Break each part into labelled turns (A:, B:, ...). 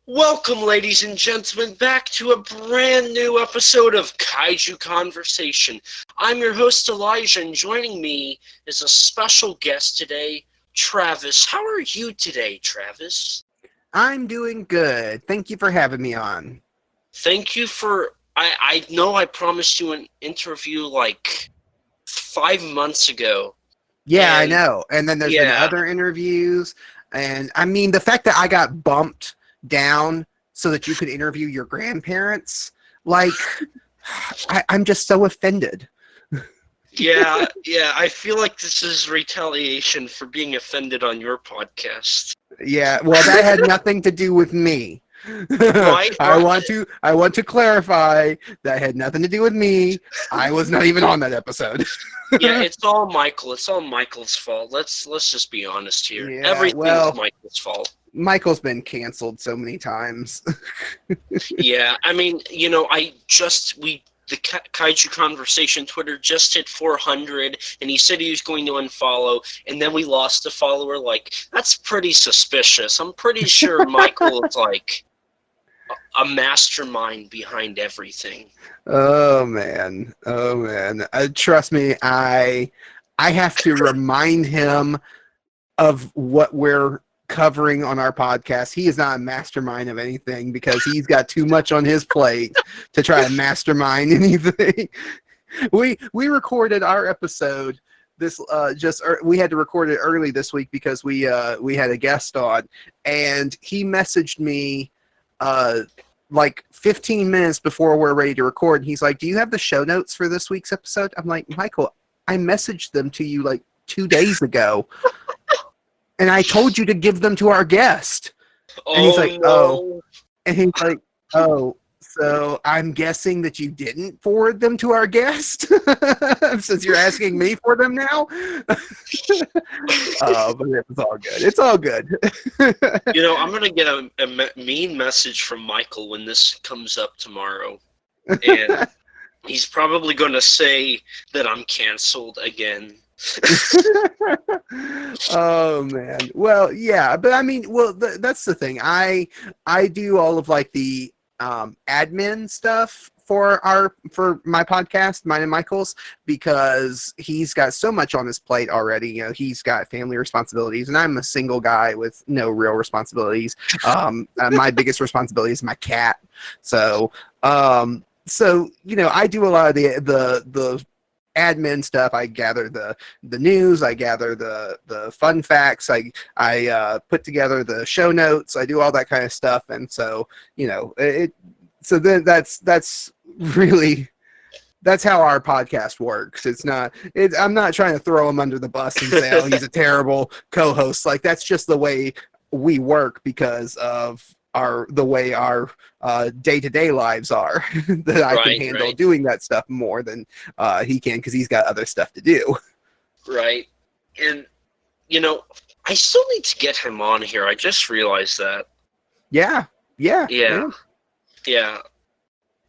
A: Welcome, ladies and gentlemen, back to a brand new episode of Kaiju Conversation. I'm your host, Elijah, and joining me is a special guest today, Travis. How are you today, Travis?
B: I'm doing good. Thank you for having me on.
A: Thank you for... I know I promised you an interview like 5 months ago.
B: Yeah, I know. And then there's been
A: yeah.
B: other interviews. And I mean, the fact that I got bumped down so that you could interview your grandparents, like, I'm just so offended.
A: Yeah, I feel like this is retaliation for being offended on your podcast.
B: Yeah, well, that had nothing to do with me.
A: Right?
B: I want to clarify that had nothing to do with me. I was not even on that episode.
A: Yeah, it's all Michael. It's all Michael's fault. Let's just be honest here.
B: Yeah,
A: Everything's Michael's fault.
B: Michael's been canceled so many times.
A: Yeah, I mean, the Kaiju Conversation Twitter just hit 400, and he said he was going to unfollow, and then we lost a follower. Like, that's pretty suspicious. I'm pretty sure Michael is like a mastermind behind everything.
B: Oh man. Trust me, I have to remind him of what we're covering on our podcast. He is not a mastermind of anything because he's got too much on his plate to try to mastermind anything. We recorded our episode we had to record it early this week because we had a guest on, and he messaged me like 15 minutes before we're ready to record, and he's like, "Do you have the show notes for this week's episode?" I'm like, "Michael, I messaged them to you like 2 days ago, and I told you to give them to our guest." And he's like,
A: no.
B: And he's like, "Oh, so I'm guessing that you didn't forward them to our guest since you're asking me for them now." But it's all good. It's all good.
A: I'm going to get a mean message from Michael when this comes up tomorrow. And he's probably going to say that I'm canceled again.
B: Oh man. Well, yeah, but I mean, that's the thing. I do all of like the admin stuff for my podcast, mine and Michael's, because he's got so much on his plate already. He's got family responsibilities, and I'm a single guy with no real responsibilities. My biggest responsibility is my cat. So I do a lot of the admin stuff. I gather the news, I gather the fun facts, I put together the show notes, I do all that kind of stuff. And so so then that's really how our podcast works. I'm not trying to throw him under the bus and say, "Oh, he's a terrible co-host." Like, that's just the way we work because of the way our day-to-day lives are. That I can handle doing that stuff more than he can, because he's got other stuff to do. Right.
A: And I still need to get him on here. I just realized that.
B: Yeah.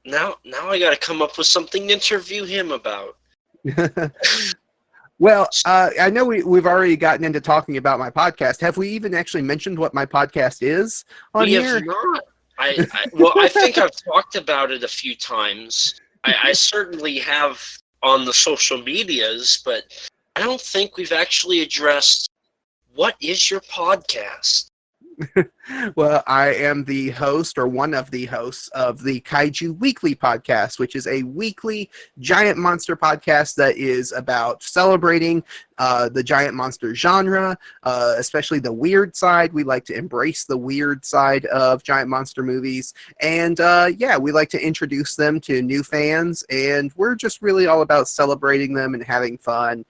A: Now I got to come up with something to interview him about.
B: Well, I know we've already gotten into talking about my podcast. Have we even actually mentioned what my podcast is on here?
A: We have not. I think I've talked about it a few times. I certainly have on the social medias, but I don't think we've actually addressed what is your podcast.
B: Well, I am the host, or one of the hosts, of the Kaiju Weekly podcast, which is a weekly giant monster podcast that is about celebrating the giant monster genre, especially the weird side. We like to embrace the weird side of giant monster movies, and we like to introduce them to new fans, and we're just really all about celebrating them and having fun.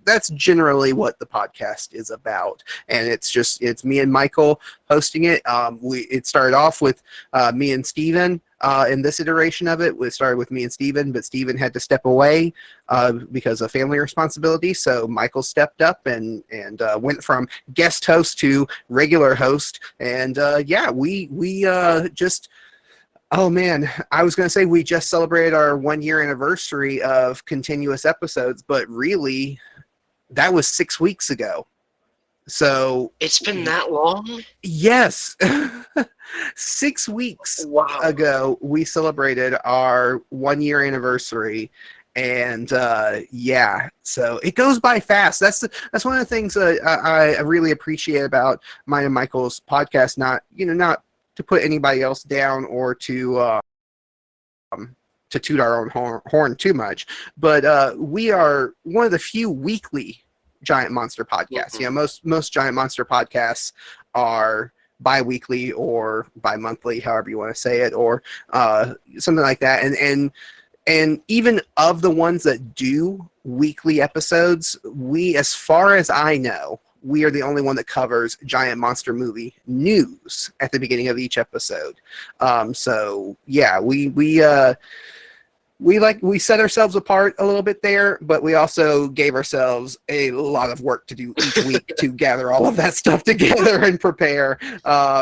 B: That's generally what the podcast is about, and it's me and Michael hosting it. It started off with me and Steven. In this iteration of it, we started with me and Steven, but Steven had to step away because of family responsibility. So Michael stepped up and went from guest host to regular host, and we just. Oh man, I was going to say we just celebrated our 1-year anniversary of continuous episodes, but really, that was 6 weeks ago. So
A: It's been that long?
B: yes, 6 weeks
A: Wow.
B: ago we celebrated our 1 year anniversary, and yeah, so it goes by fast. That's one of the things I really appreciate about mine and Michael's podcast. Not to put anybody else down or to toot our own horn too much, but we are one of the few weekly giant monster podcasts.
A: Mm-hmm.
B: You know, most giant monster podcasts are bi-weekly or bi-monthly, however you want to say it, or something like that. And even of the ones that do weekly episodes, we, as far as I know, we are the only one that covers giant monster movie news at the beginning of each episode. So yeah, we set ourselves apart a little bit there, but we also gave ourselves a lot of work to do each week to gather all of that stuff together and prepare.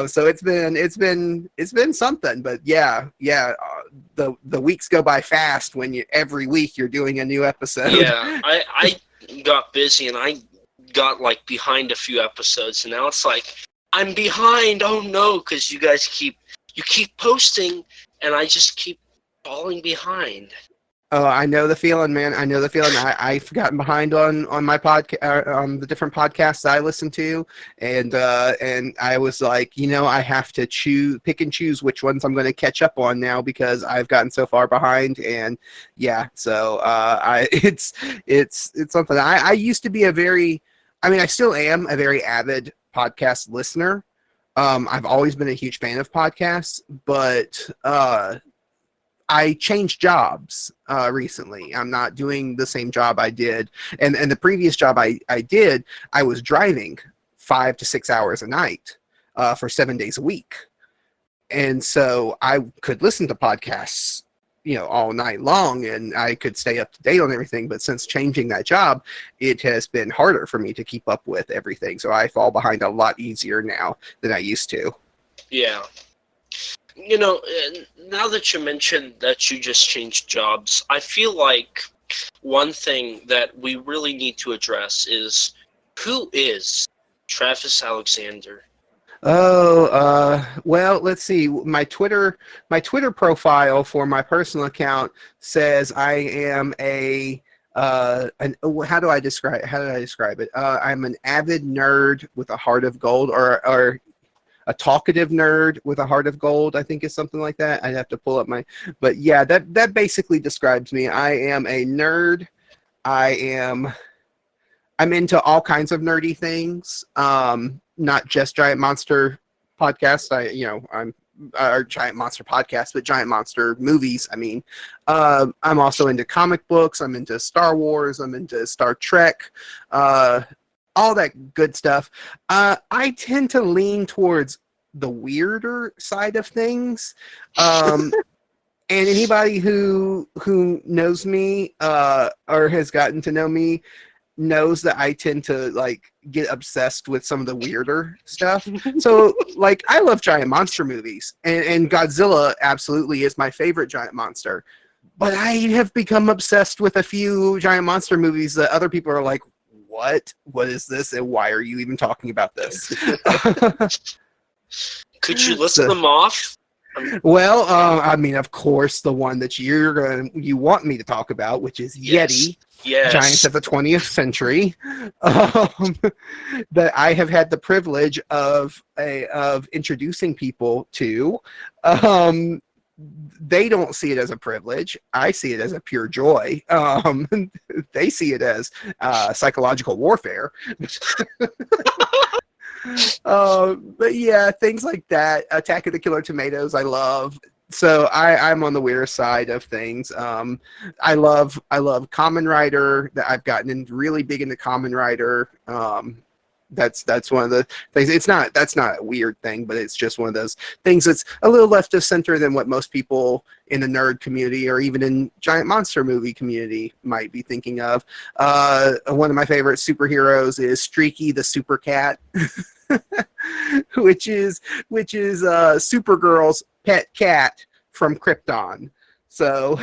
B: So it's been something, but yeah. The weeks go by fast when every week you're doing a new episode.
A: Yeah, I got busy and I got like behind a few episodes, and now it's like I'm behind. Oh no, because you guys keep posting, and I just keep falling behind.
B: Oh, I know the feeling, man. I know the feeling. I've gotten behind on my podcast, on the different podcasts I listen to, and I was like, I have to pick and choose which ones I'm going to catch up on now because I've gotten so far behind. And yeah, so it's something. I used to be I still am a very avid podcast listener. I've always been a huge fan of podcasts, but I changed jobs recently. I'm not doing the same job I did. And the previous job I did, I was driving 5 to 6 hours a night for 7 days a week. And so I could listen to podcasts, all night long, and I could stay up to date on everything. But since changing that job, it has been harder for me to keep up with everything. So I fall behind a lot easier now than I used to.
A: Yeah. Now that you mentioned that you just changed jobs, I feel like one thing that we really need to address is who is Travis Alexander?
B: Oh, well, let's see. My Twitter profile for my personal account says I am how do I describe it? I'm an avid nerd with a heart of gold, or a talkative nerd with a heart of gold, I think is something like that. I'd have to pull up but yeah, that basically describes me. I am a nerd. I'm into all kinds of nerdy things. Not just giant monster podcasts. I'm or giant monster podcasts, but giant monster movies. I'm also into comic books. I'm into Star Wars. I'm into Star Trek. All that good stuff. I tend to lean towards the weirder side of things. And anybody who knows me or has gotten to know me knows that I tend to get obsessed with some of the weirder stuff. So I love giant monster movies, and Godzilla absolutely is my favorite giant monster. But I have become obsessed with a few giant monster movies that other people are like, what is this, and why are you even talking about this?
A: Could you list them off?
B: Well, of course, the one that you want me to talk about, which is Yeti, Giants of the 20th Century, that I have had the privilege of introducing people to. They don't see it as a privilege. I see it as a pure joy. They see it as psychological warfare. But yeah, things like that. Attack of the Killer Tomatoes, I love. So I'm on the weird side of things. I love Kamen Rider. That I've gotten really big into Kamen Rider. That's one of the things. That's not a weird thing, but it's just one of those things that's a little left of center than what most people in the nerd community or even in giant monster movie community might be thinking of. One of my favorite superheroes is Streaky the Super Cat, which is Supergirl's pet cat from Krypton. So,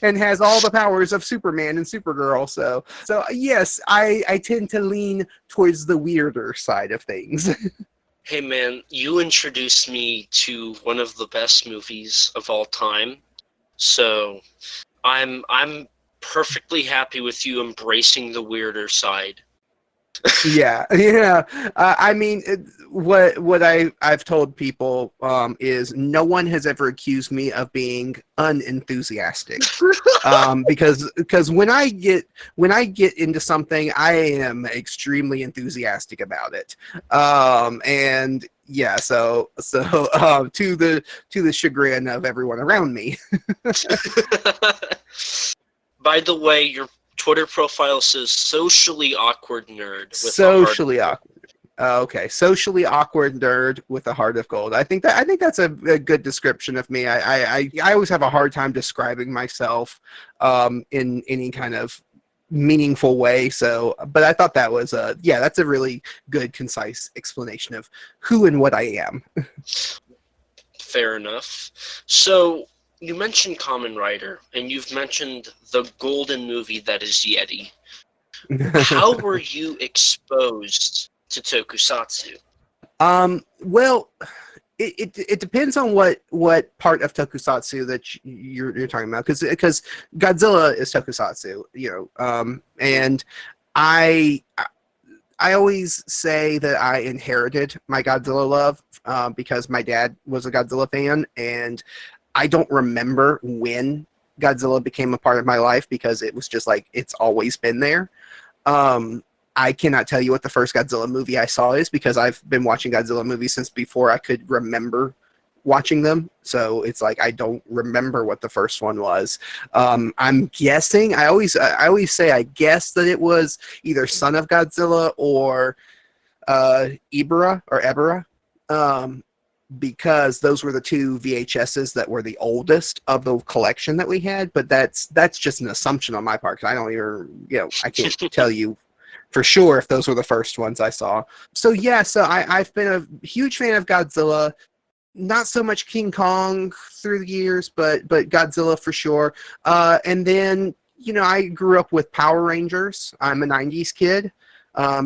B: and has all the powers of Superman and Supergirl. So yes, I tend to lean towards the weirder side of things.
A: Hey man, you introduced me to one of the best movies of all time, so I'm perfectly happy with you embracing the weirder side.
B: Yeah. I mean, what I've told people is no one has ever accused me of being unenthusiastic. Because when I get into something, I am extremely enthusiastic about it. And yeah, so to the chagrin of everyone around me.
A: By the way, your Twitter profile says socially awkward nerd with
B: Socially awkward. Okay, socially awkward nerd with a heart of gold. I think that's a good description of me. I always have a hard time describing myself in any kind of meaningful way. So, but I thought that was that's a really good, concise explanation of who and what I am.
A: Fair enough. So you mentioned Kamen Rider, and you've mentioned the golden movie that is Yeti. How were you exposed to Tokusatsu?
B: Well, it depends on what part of Tokusatsu that you're talking about, because Godzilla is Tokusatsu, and I always say that I inherited my Godzilla love because my dad was a Godzilla fan, and I don't remember when Godzilla became a part of my life because it was just like it's always been there. I cannot tell you what the first Godzilla movie I saw is because I've been watching Godzilla movies since before I could remember watching them. So it's like I don't remember what the first one was. I'm guessing. I always say I guess that it was either Son of Godzilla or Ebirah. Because those were the two VHSs that were the oldest of the collection that we had. But that's just an assumption on my part because I don't even, I can't tell you for sure if those were the first ones I saw. So yeah, I've been a huge fan of Godzilla. Not so much King Kong through the years, but Godzilla for sure. And then, I grew up with Power Rangers. I'm a 90s kid.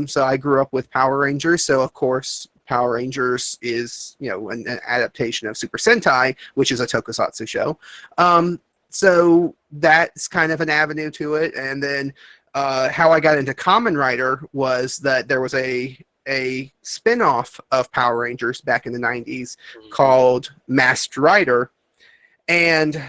B: So I grew up with Power Rangers. So of course, Power Rangers is, an adaptation of Super Sentai, which is a tokusatsu show. So that's kind of an avenue to it. And then how I got into Kamen Rider was that there was a spin-off of Power Rangers back in the 90s called Masked Rider. And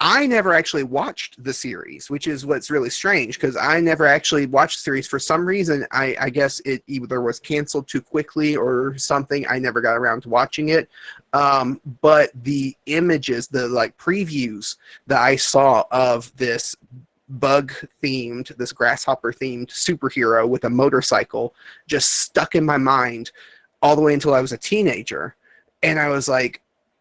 B: I never actually watched the series, which is what's really strange because I never actually watched the series. For some reason, I guess it either was canceled too quickly or something. I never got around to watching it. But the images, the previews that I saw of this grasshopper-themed superhero with a motorcycle just stuck in my mind all the way until I was a teenager. And I was like,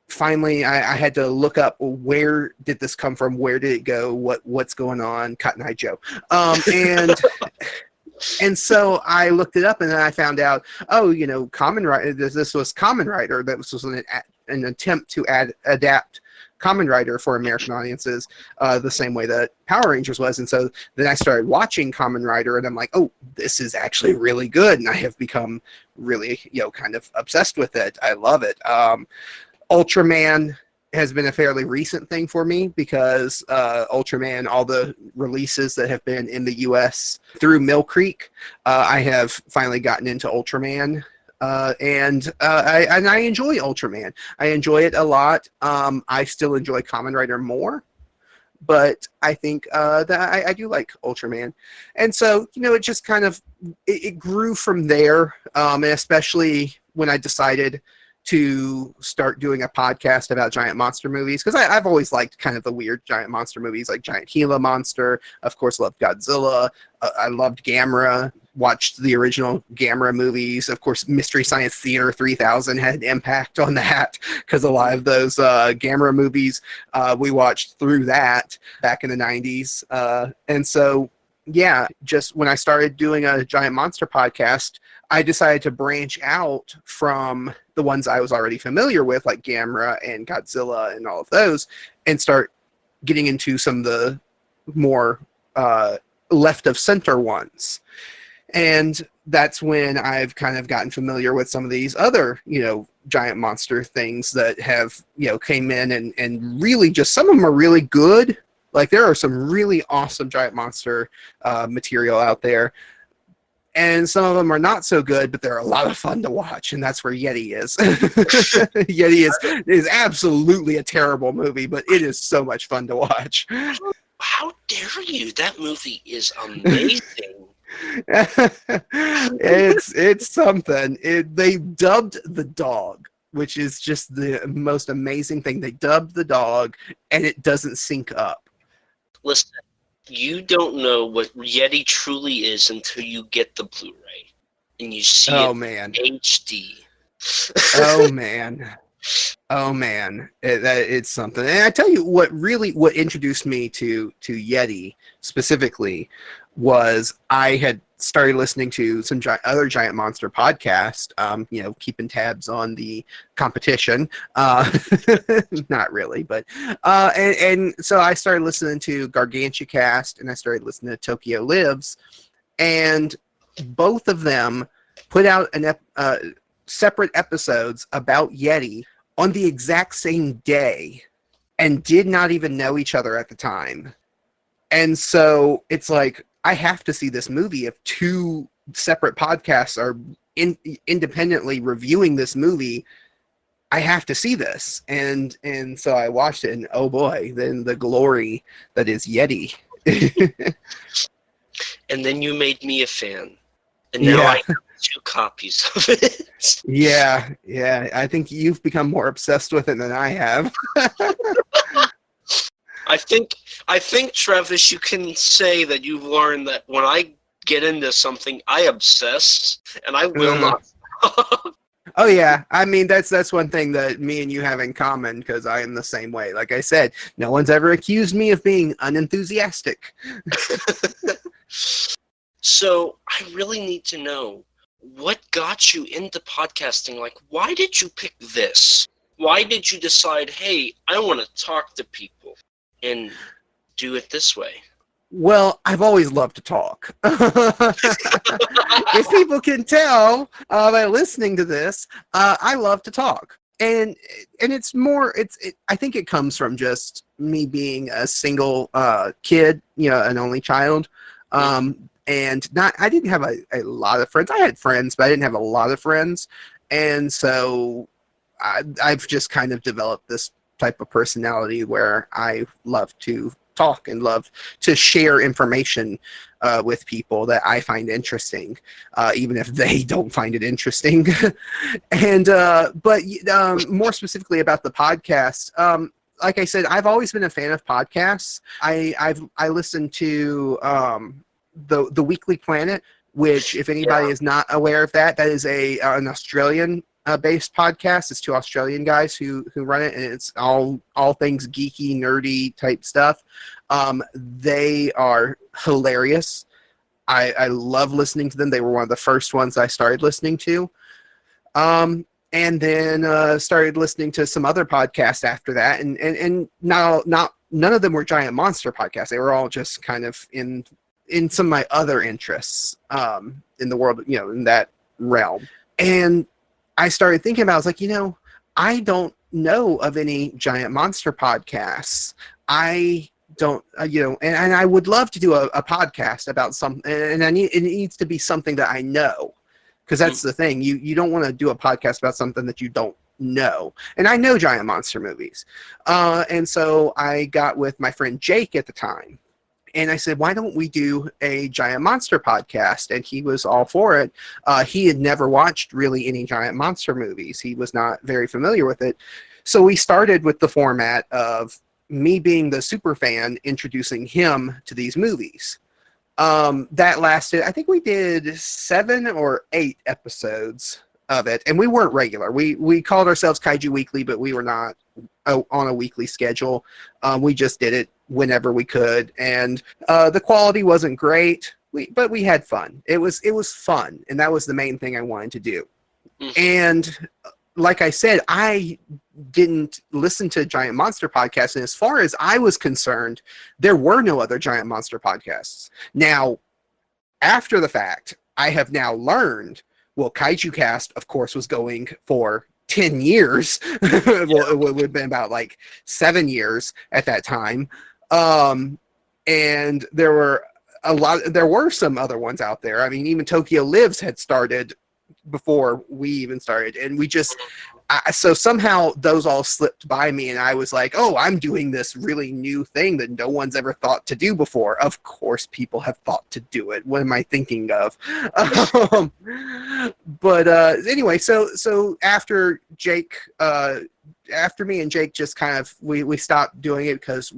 B: finally, I had to look up where did this come from, where did it go, what's going on, Cotton Eye Joe, and so I looked it up and then I found out, Kamen Rider. This was Kamen Rider. That was an attempt to adapt Kamen Rider for American audiences, the same way that Power Rangers was. And so then I started watching Kamen Rider, and I'm like, oh, this is actually really good, and I have become really, kind of obsessed with it. I love it. Ultraman has been a fairly recent thing for me because Ultraman, all the releases that have been in the U.S. through Mill Creek, I have finally gotten into Ultraman. And I enjoy Ultraman. I enjoy it a lot. I still enjoy Kamen Rider more, but I think that I do like Ultraman. And so, it just kind of it grew from there, and especially when I decided to start doing a podcast about giant monster movies, because I've always liked kind of the weird giant monster movies, like Giant Gila Monster. Of course, loved Godzilla. I loved Gamera. Watched the original Gamera movies. Of course, Mystery Science Theater 3000 had an impact on that because a lot of those Gamera movies we watched through that back in the 90s. And so, yeah, just when I started doing a giant monster podcast, I decided to branch out from the ones I was already familiar with, like Gamera and Godzilla and all of those, and start getting into some of the more left of center ones. And that's when I've kind of gotten familiar with some of these other, giant monster things that have, came in and really just, some of them are really good. Like there are some really awesome giant monster material out there. And some of them are not so good, but they're a lot of fun to watch, and that's where Yeti is. Yeti is absolutely a terrible movie, but it is so much fun to watch.
A: How dare you? That movie is amazing.
B: It's something. They dubbed the dog, which is just the most amazing thing. They dubbed the dog, and it doesn't sync up.
A: Listen, you don't know what Yeti truly is until you get the Blu-ray and you see
B: man.
A: HD.
B: Oh man, it's something. And I tell you what introduced me to Yeti specifically was I had started listening to some other giant monster podcast, keeping tabs on the competition. Not really, but and so I started listening to GargantuaCast, and I started listening to Tokyo Lives, and both of them put out separate episodes about Yeti on the exact same day, and did not even know each other at the time. And so it's like, I have to see this movie. If two separate podcasts are independently reviewing this movie, I have to see this. And so I watched it, and oh boy, then the glory that is Yeti.
A: And then you made me a fan. And now I have 2 copies of it.
B: Yeah. I think you've become more obsessed with it than I have.
A: I think, Travis, you can say that you've learned that when I get into something, I obsess, and I will not stop.
B: Oh yeah, I mean that's one thing that me and you have in common, because I am the same way. Like I said, no one's ever accused me of being unenthusiastic.
A: So I really need to know, what got you into podcasting? Like, why did you pick this? Why did you decide, hey, I want to talk to people and do it this way?
B: Well, I've always loved to talk. If people can tell by listening to this, I love to talk. And it's more, I think it comes from just me being a single kid, an only child. And I didn't have a lot of friends. I had friends, but I didn't have a lot of friends. And so I've just kind of developed this type of personality where I love to talk and love to share information with people that I find interesting, even if they don't find it interesting. And but more specifically about the podcast, like I said, I've always been a fan of podcasts. I listen to the Weekly Planet, which, if anybody is not aware of that is an Australian based podcast. It's 2 Australian guys who run it, and it's all things geeky, nerdy type stuff. They are hilarious. I love listening to them. They were one of the first ones I started listening to. And then started listening to some other podcasts after that, and none of them were giant monster podcasts. They were all just kind of in some of my other interests in the world, in that realm. And I started thinking about, I was like, I don't know of any giant monster podcasts. I don't, and I would love to do a podcast about something, and it needs to be something that I know, because that's the thing. You don't want to do a podcast about something that you don't know. And I know giant monster movies. And so I got with my friend Jake at the time, and I said, why don't we do a giant monster podcast? And he was all for it. He had never watched really any giant monster movies. He was not very familiar with it. So we started with the format of me being the super fan, introducing him to these movies. That lasted, I think we did 7 or 8 episodes of it. And we weren't regular. We called ourselves Kaiju Weekly, but we were not on a weekly schedule. We just did it whenever we could, and the quality wasn't great, we had fun. It was fun, and that was the main thing I wanted to do.
A: Mhm.
B: And like I said, I didn't listen to Giant Monster podcasts, and as far as I was concerned, there were no other Giant Monster podcasts. Now, after the fact, I have now learned, well, Kaiju Cast, of course, was going for 10 years. Well, it would have been about like 7 years at that time. And there were some other ones out there. I mean, even Tokyo Lives had started before we even started, and so somehow those all slipped by me, and I was like, oh, I'm doing this really new thing that no one's ever thought to do before. Of course people have thought to do it. What am I thinking of? But anyway, so after Jake, after me and Jake just kind of, we stopped doing it because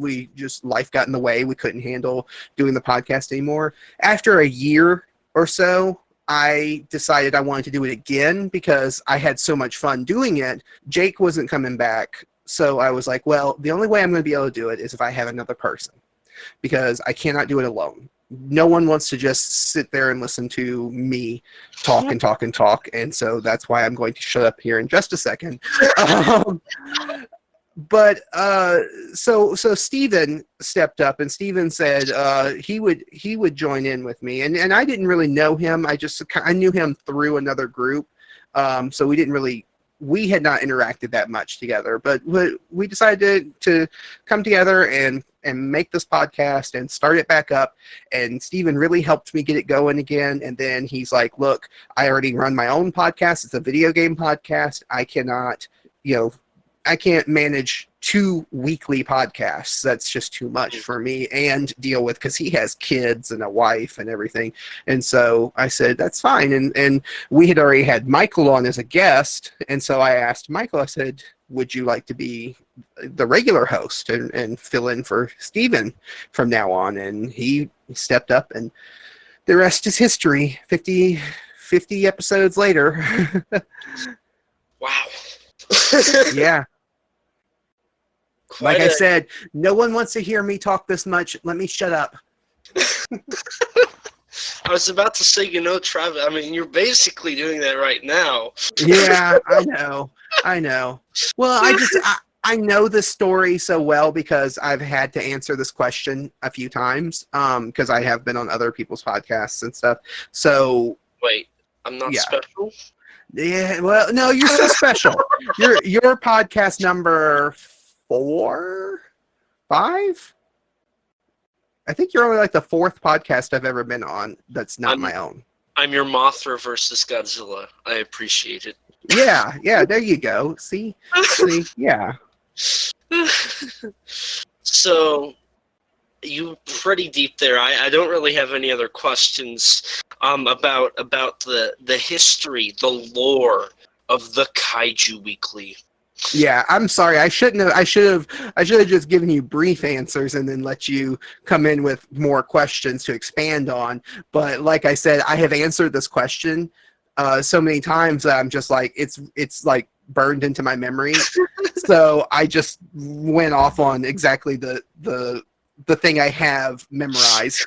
B: life got in the way. We couldn't handle doing the podcast anymore. After a year or so, I decided I wanted to do it again because I had so much fun doing it. Jake wasn't coming back, so I was like, well, the only way I'm going to be able to do it is if I have another person, because I cannot do it alone. No one wants to just sit there and listen to me talk and talk and talk, and so that's why I'm going to shut up here in just a second. But so Steven stepped up, and Steven said he would join in with me, and I didn't really know him. I knew him through another group, so we had not interacted that much together. But we decided to come together and make this podcast and start it back up. And Steven really helped me get it going again. And then he's like, "Look, I already run my own podcast. It's a video game podcast. I cannot, I can't manage 2 weekly podcasts. That's just too much for me and deal with, because he has kids and a wife and everything." And so I said, that's fine. And we had already had Michael on as a guest. And so I asked Michael, I said, would you like to be the regular host and fill in for Steven from now on? And he stepped up, and the rest is history. 50 episodes later.
A: Wow.
B: Yeah. Like I said, no one wants to hear me talk this much. Let me shut up.
A: I was about to say, Travis, I mean, you're basically doing that right now.
B: Yeah, I know. Well, I know this story so well because I've had to answer this question a few times, because I have been on other people's podcasts and stuff. So
A: wait, I'm not special?
B: Yeah, well, no, you're so special. Your podcast number 4, 5? I think you're only like the 4th podcast I've ever been on that's not my own.
A: I'm your Mothra versus Godzilla. I appreciate it.
B: Yeah, there you go. See, yeah.
A: So, you pretty deep there. I don't really have any other questions about the history, the lore of the Kaiju Weekly.
B: Yeah, I'm sorry. I should have just given you brief answers and then let you come in with more questions to expand on. But like I said, I have answered this question so many times that I'm just like, it's like burned into my memory. So I just went off on exactly the thing I have memorized.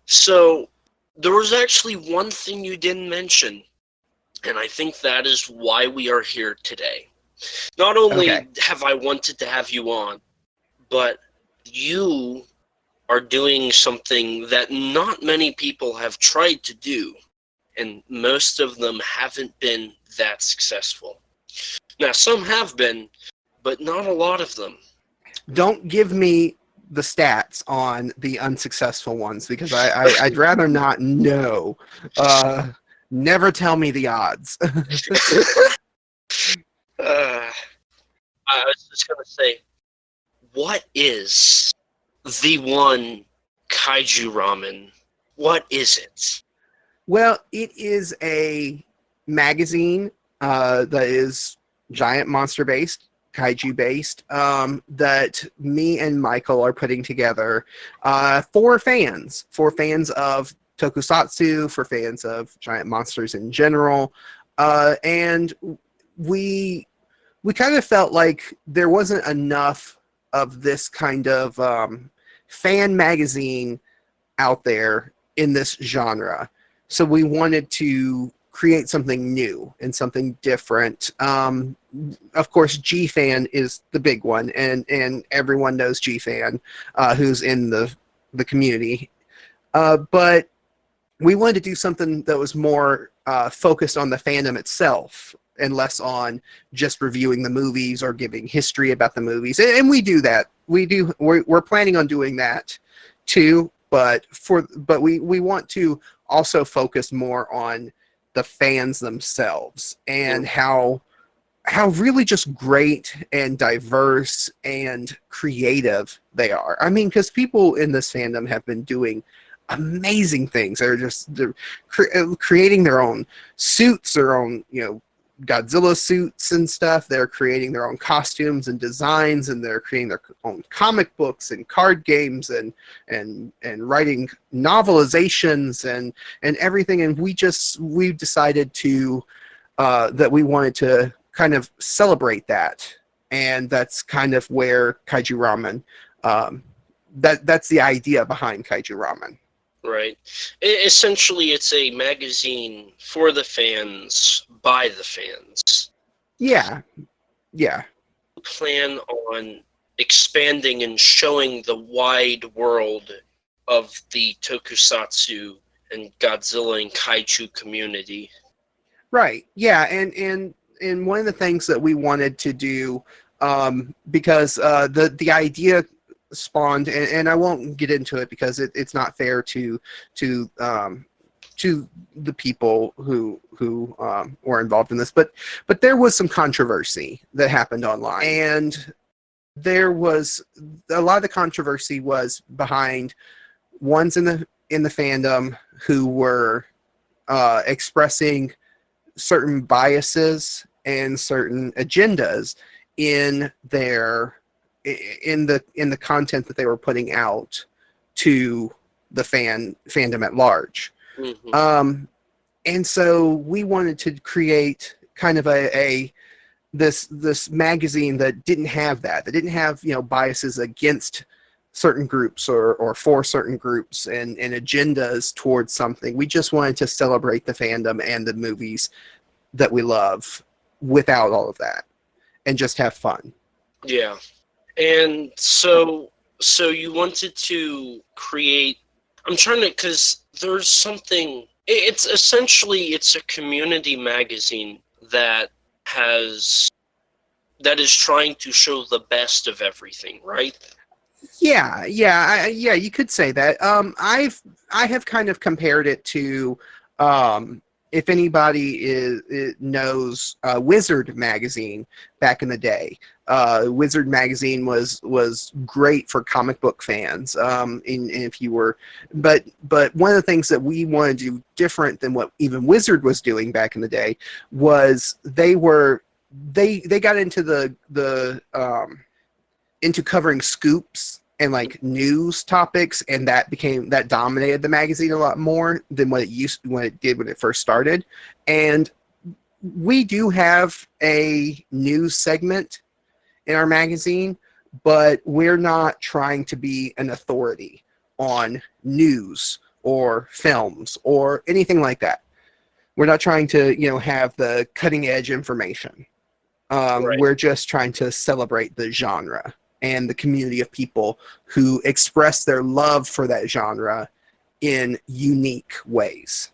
A: So there was actually one thing you didn't mention. And I think that is why we are here today. Not only have I wanted to have you on, but you are doing something that not many people have tried to do, and most of them haven't been that successful. Now, some have been, but not a lot of them.
B: Don't give me the stats on the unsuccessful ones, because I'd rather not know. Never tell me the odds.
A: I was just going to say, what is the one Kaiju Ramen? What is it?
B: Well, it is a magazine that is giant monster based, kaiju based, that me and Michael are putting together for fans of Tokusatsu, for fans of giant monsters in general, and we kind of felt like there wasn't enough of this kind of fan magazine out there in this genre. So we wanted to create something new and something different. Of course, G-Fan is the big one, and everyone knows G-Fan, who's in the community. But we wanted to do something that was more focused on the fandom itself and less on just reviewing the movies or giving history about the movies. And we do that. We're planning on doing that too. But we want to also focus more on the fans themselves and how really just great and diverse and creative they are. I mean, because people in this fandom have been doing amazing things. They're creating their own suits, their own, Godzilla suits and stuff. They're creating their own costumes and designs, and they're creating their own comic books and card games and writing novelizations and everything. And we decided to that we wanted to kind of celebrate that, and that's kind of where Kaiju Ramen. That's the idea behind Kaiju Ramen.
A: Right. Essentially, it's a magazine for the fans, by the fans.
B: Yeah. Yeah.
A: Plan on expanding and showing the wide world of the Tokusatsu and Godzilla and Kaiju community.
B: Right. Yeah. And one of the things that we wanted to do, because the idea spawned, and I won't get into it because it's not fair to the people who were involved in this, but there was some controversy that happened online, and there was a lot of the controversy was behind ones in the fandom who were expressing certain biases and certain agendas in the content that they were putting out to the fandom at large. Mm-hmm. And so we wanted to create kind of this magazine that didn't have that. That didn't have, biases against certain groups or for certain groups and agendas towards something. We just wanted to celebrate the fandom and the movies that we love without all of that and just have fun.
A: Yeah. And so you wanted to create, I'm trying to, because there's something, it's a community magazine that is trying to show the best of everything, right?
B: Yeah, you could say that. I have kind of compared it to, if anybody knows Wizard magazine back in the day. Wizard magazine was great for comic book fans. And if you were, but one of the things that we wanted to do different than what even Wizard was doing back in the day was they got into into covering scoops and like news topics, and that dominated the magazine a lot more than what it did when it first started. And we do have a news segment in our magazine, but we're not trying to be an authority on news or films or anything like that. We're not trying to, have the cutting edge information. Right. We're just trying to celebrate the genre and the community of people who express their love for that genre in unique ways.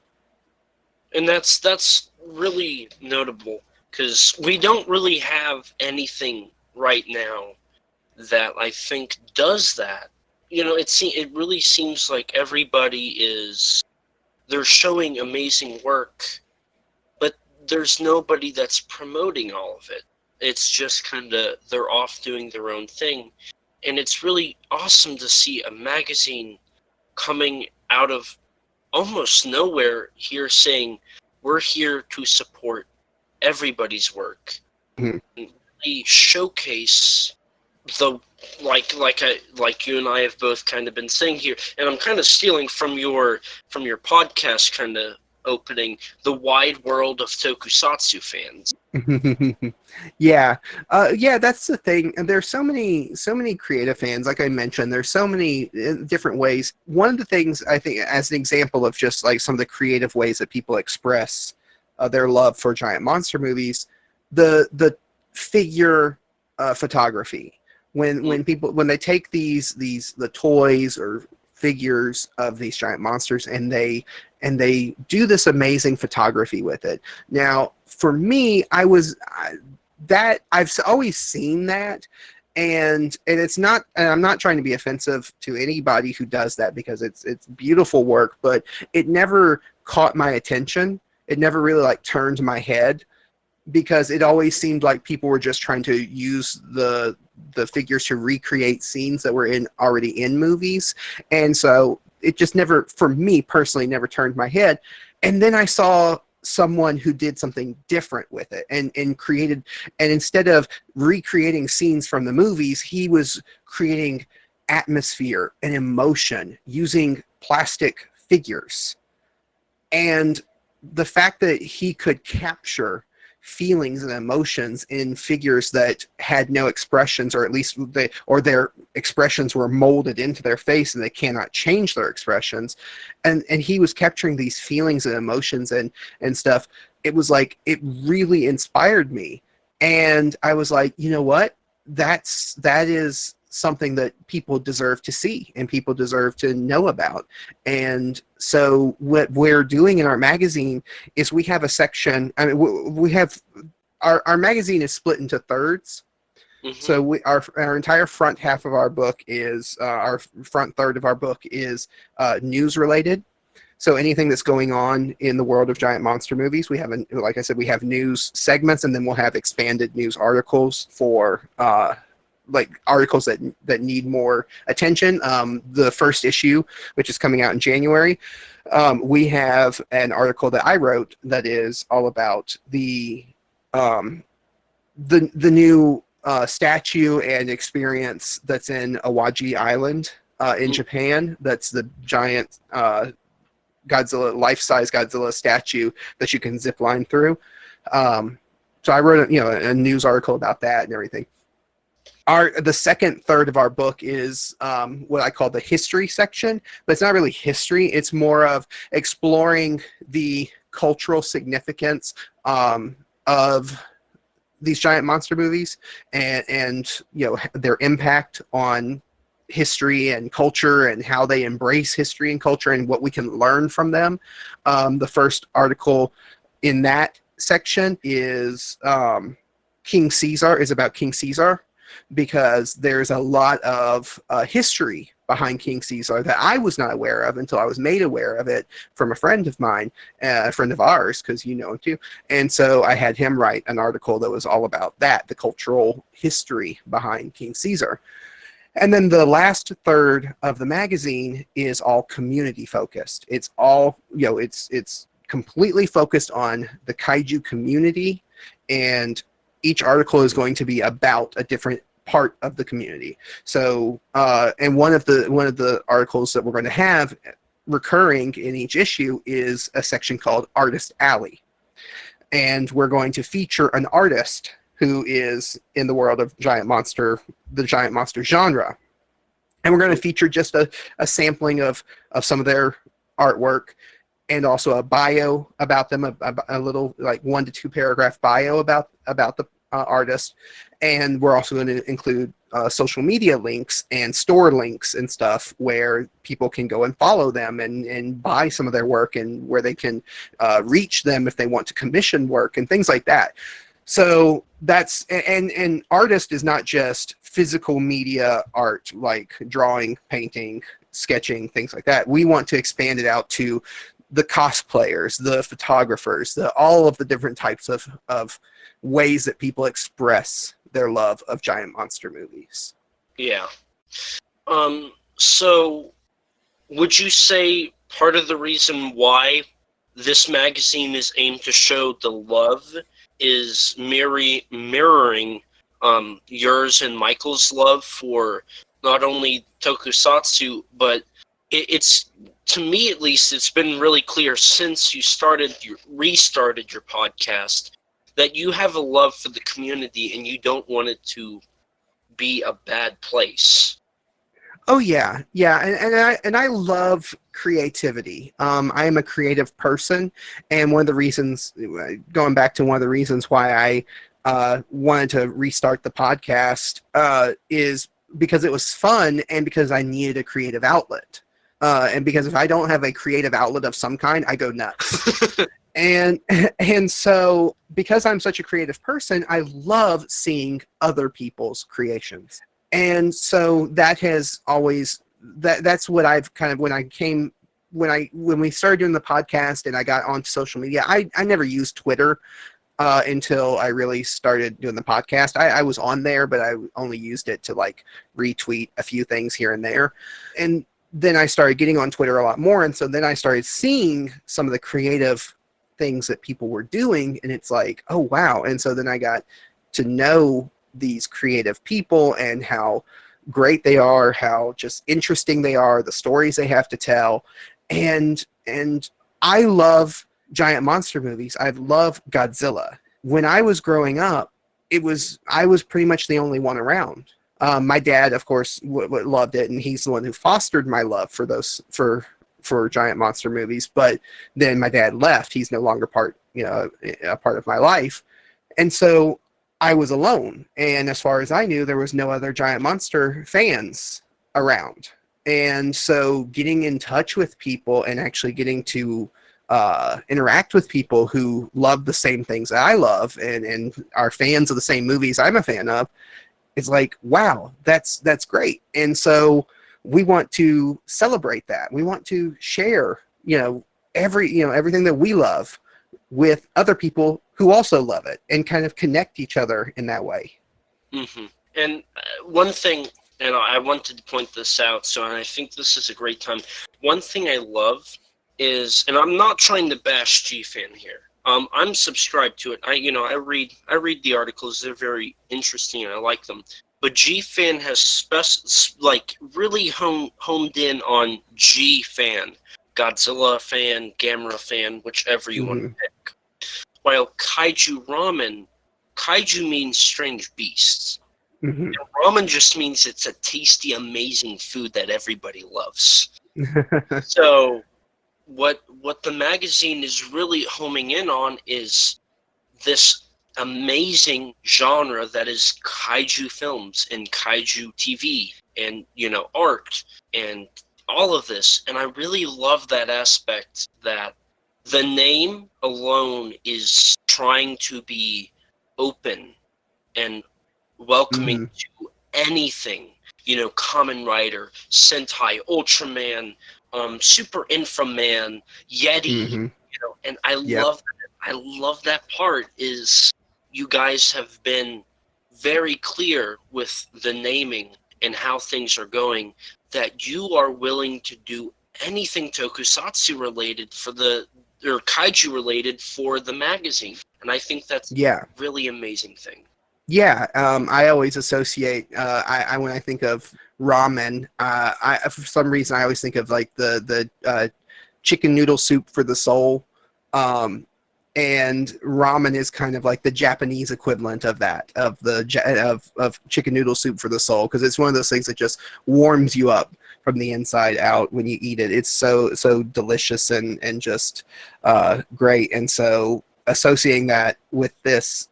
A: And that's really notable, because we don't really have anything right now that I think does that. It really seems like everybody they're showing amazing work, but there's nobody that's promoting all of it. It's just kind of, they're off doing their own thing. And it's really awesome to see a magazine coming out of almost nowhere here saying, we're here to support everybody's work. Mm-hmm. And really showcase like you and I have both kind of been saying here, and I'm kind of stealing from your podcast kind of opening the wide world of Tokusatsu fans.
B: Yeah, yeah, that's the thing. And there's so many creative fans. Like I mentioned, there's so many different ways. One of the things I think, as an example of just like some of the creative ways that people express their love for giant monster movies, the figure photography. When they take the toys or figures of these giant monsters and they do this amazing photography with it. Now, for me, I've always seen that, and it's not, and I'm not trying to be offensive to anybody who does that, because it's beautiful work, but it never caught my attention. It never really like turned my head, because it always seemed like people were just trying to use the figures to recreate scenes that were already in movies. And so it just never, for me personally, never turned my head. And then I saw someone who did something different with it and created, and instead of recreating scenes from the movies, he was creating atmosphere and emotion using plastic figures. And the fact that he could capture feelings and emotions in figures that had no expressions, or at least their expressions were molded into their face and they cannot change their expressions, and he was capturing these feelings and emotions and stuff. It was like, it really inspired me, and I was like, you know what, that is something that people deserve to see and people deserve to know about. And so what we're doing in our magazine is we have a section, I mean, we have, our magazine is split into thirds. Mm-hmm. So our entire front half of our book is, our front third of our book is news related. So anything that's going on in the world of giant monster movies, we have, like I said, we have news segments, and then we'll have expanded news articles for like articles that need more attention. The first issue, which is coming out in January, we have an article that I wrote that is all about the new statue and experience that's in Awaji Island in Japan. That's the giant Godzilla, life-size Godzilla statue that you can zip line through. So I wrote a news article about that and everything. The second third of our book is what I call the history section, but it's not really history. It's more of exploring the cultural significance of these giant monster movies and their impact on history and culture, and how they embrace history and culture and what we can learn from them. The first article in that section is King Caesar, is about King Caesar, because there's a lot of history behind King Caesar that I was not aware of until I was made aware of it from a friend of mine, a friend of ours, because you know him too. And so I had him write an article that was all about that, the cultural history behind King Caesar. And then the last third of the magazine is all community focused. It's all, it's completely focused on the kaiju community, and each article is going to be about a different part of the community. So, and one of the articles that we're going to have recurring in each issue is a section called Artist Alley. And we're going to feature an artist who is in the world of the giant monster genre. And we're going to feature just a sampling of some of their artwork, and also a bio about them, a little like 1 to 2 paragraph bio about the artist. And we're also going to include social media links and store links and stuff where people can go and follow them and buy some of their work, and where they can reach them if they want to commission work and things like that. So that's, and artist is not just physical media art like drawing, painting, sketching, things like that. We want to expand it out to the cosplayers, the photographers, all of the different types of ways that people express their love of giant monster movies.
A: Yeah. So would you say part of the reason why this magazine is aimed to show the love is mirroring yours and Michael's love for not only Tokusatsu, but it's to me at least, it's been really clear since you restarted your podcast that you have a love for the community and you don't want it to be a bad place.
B: Oh yeah, yeah, and I love creativity. I am a creative person, and one of the reasons, going back to one of the reasons why I wanted to restart the podcast is because it was fun and because I needed a creative outlet. And because if I don't have a creative outlet of some kind, I go nuts. and so because I'm such a creative person, I love seeing other people's creations. And so that has always that's what I've kind of when we started doing the podcast and I got onto social media, I never used Twitter until I really started doing the podcast. I was on there, but I only used it to like retweet a few things here and there. And then I started getting on Twitter a lot more. And so then I started seeing some of the creative things that people were doing. And it's like, oh, wow. And so then I got to know these creative people and how great they are, how just interesting they are, the stories they have to tell. And I love giant monster movies. I love Godzilla. When I was growing up, I was pretty much the only one around. My dad, of course, loved it, and he's the one who fostered my love for giant monster movies. But then my dad left; he's no longer a part of my life, and so I was alone. And as far as I knew, there was no other giant monster fans around. And so, getting in touch with people and actually getting to interact with people who love the same things that I love and are fans of the same movies I'm a fan of. It's like, wow, that's great. And so we want to celebrate that. We want to share, everything that we love with other people who also love it and kind of connect each other in that way.
A: Mm-hmm. And one thing, and I wanted to point this out, and I think this is a great time. One thing I love is, and I'm not trying to bash GFan here. I'm subscribed to it. I read the articles. They're very interesting, and I like them. But GFan has really homed in on GFan, Godzilla fan, Gamera fan, whichever you want to pick. While Kaiju Ramen, Kaiju means strange beasts. Mm-hmm. And ramen just means it's a tasty, amazing food that everybody loves. So what the magazine is really homing in on is this amazing genre that is kaiju films and kaiju TV and art and all of this. And I really love that aspect, that the name alone is trying to be open and welcoming to anything, Kamen Rider, Sentai, Ultraman, Super Inframan, Yeti, and I love that. I love that part is you guys have been very clear with the naming and how things are going, that you are willing to do anything Tokusatsu related or Kaiju related for the magazine. And I think that's a really amazing thing.
B: Yeah, I always associate, when I think of ramen, for some reason I always think of like the chicken noodle soup for the soul, and ramen is kind of like the Japanese equivalent of that, of chicken noodle soup for the soul, because it's one of those things that just warms you up from the inside out when you eat it. It's so delicious and just great, and so associating that with this,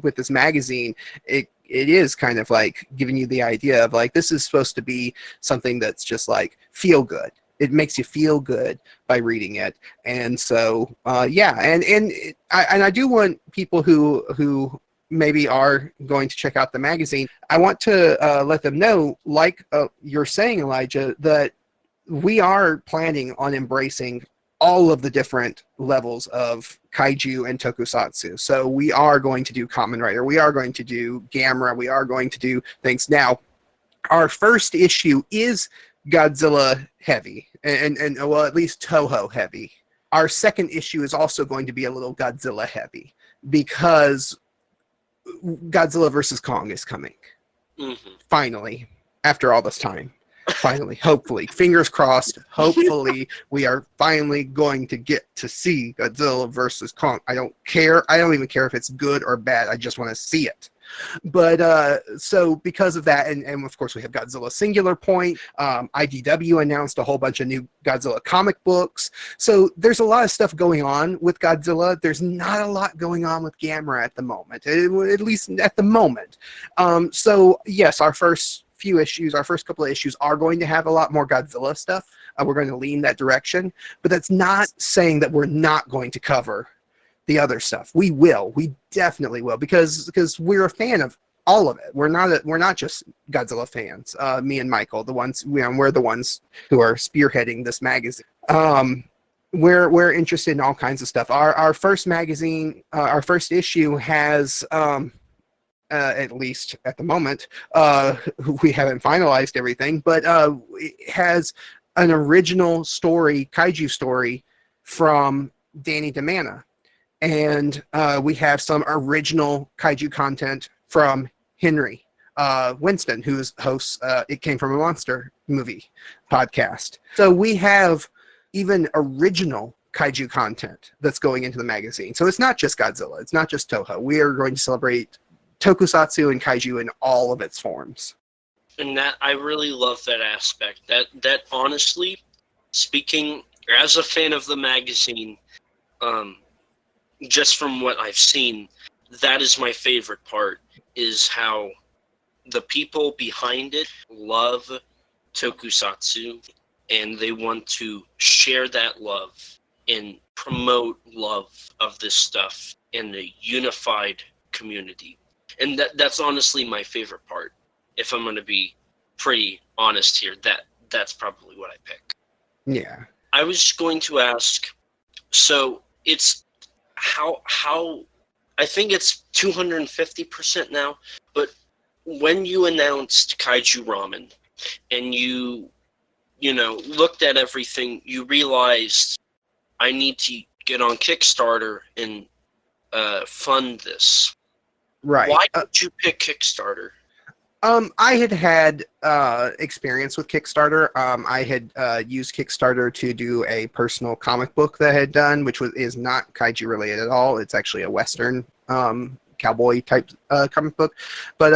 B: with this magazine, it is kind of like giving you the idea of like, this is supposed to be something that's just like feel good. It makes you feel good by reading it. And so, and I do want people who maybe are going to check out the magazine, I want to let them know, like you're saying, Elijah, that we are planning on embracing all of the different levels of kaiju and tokusatsu. So we are going to do Kamen Rider, we are going to do Gamera, we are going to do things. Now, our first issue is Godzilla heavy, and well, at least Toho heavy. Our second issue is also going to be a little Godzilla heavy, because Godzilla versus Kong is coming. Finally, after all this time. Finally, hopefully, fingers crossed, hopefully we are finally going to get to see Godzilla versus Kong. I don't care. I don't even care if it's good or bad. I just want to see it. But so because of that, and of course we have Godzilla Singular Point, IDW announced a whole bunch of new Godzilla comic books. So there's a lot of stuff going on with Godzilla. There's not a lot going on with Gamera at the moment, at least at the moment. So yes, our first couple of issues are going to have a lot more Godzilla stuff. We're going to lean that direction, but that's not saying that we're not going to cover the other stuff. We definitely will, because we're a fan of all of it. We're not just Godzilla fans. Me and Michael, we're the ones who are spearheading this magazine. We're interested in all kinds of stuff. Our first magazine, our first issue has at least at the moment, we haven't finalized everything, but it has an original story, kaiju story from Danny DeManna. And we have some original kaiju content from Henry Winston, who hosts It Came From a Monster movie podcast. So we have even original kaiju content that's going into the magazine. So it's not just Godzilla. It's not just Toho. We are going to celebrate Tokusatsu and kaiju in all of its forms.
A: And that, I really love that aspect. That honestly, speaking as a fan of the magazine, just from what I've seen, that is my favorite part, is how the people behind it love Tokusatsu, and they want to share that love and promote love of this stuff in a unified community. And that's honestly my favorite part. If I'm going to be pretty honest here, that's probably what I pick.
B: Yeah.
A: I was going to ask, so it's how I think it's 250% now, but when you announced Kaiju Ramen and you looked at everything, you realized I need to get on Kickstarter and fund this.
B: Right.
A: Why did you pick Kickstarter?
B: I had experience with Kickstarter. I had used Kickstarter to do a personal comic book that I had done, which is not kaiju related at all. It's actually a Western cowboy type comic book. But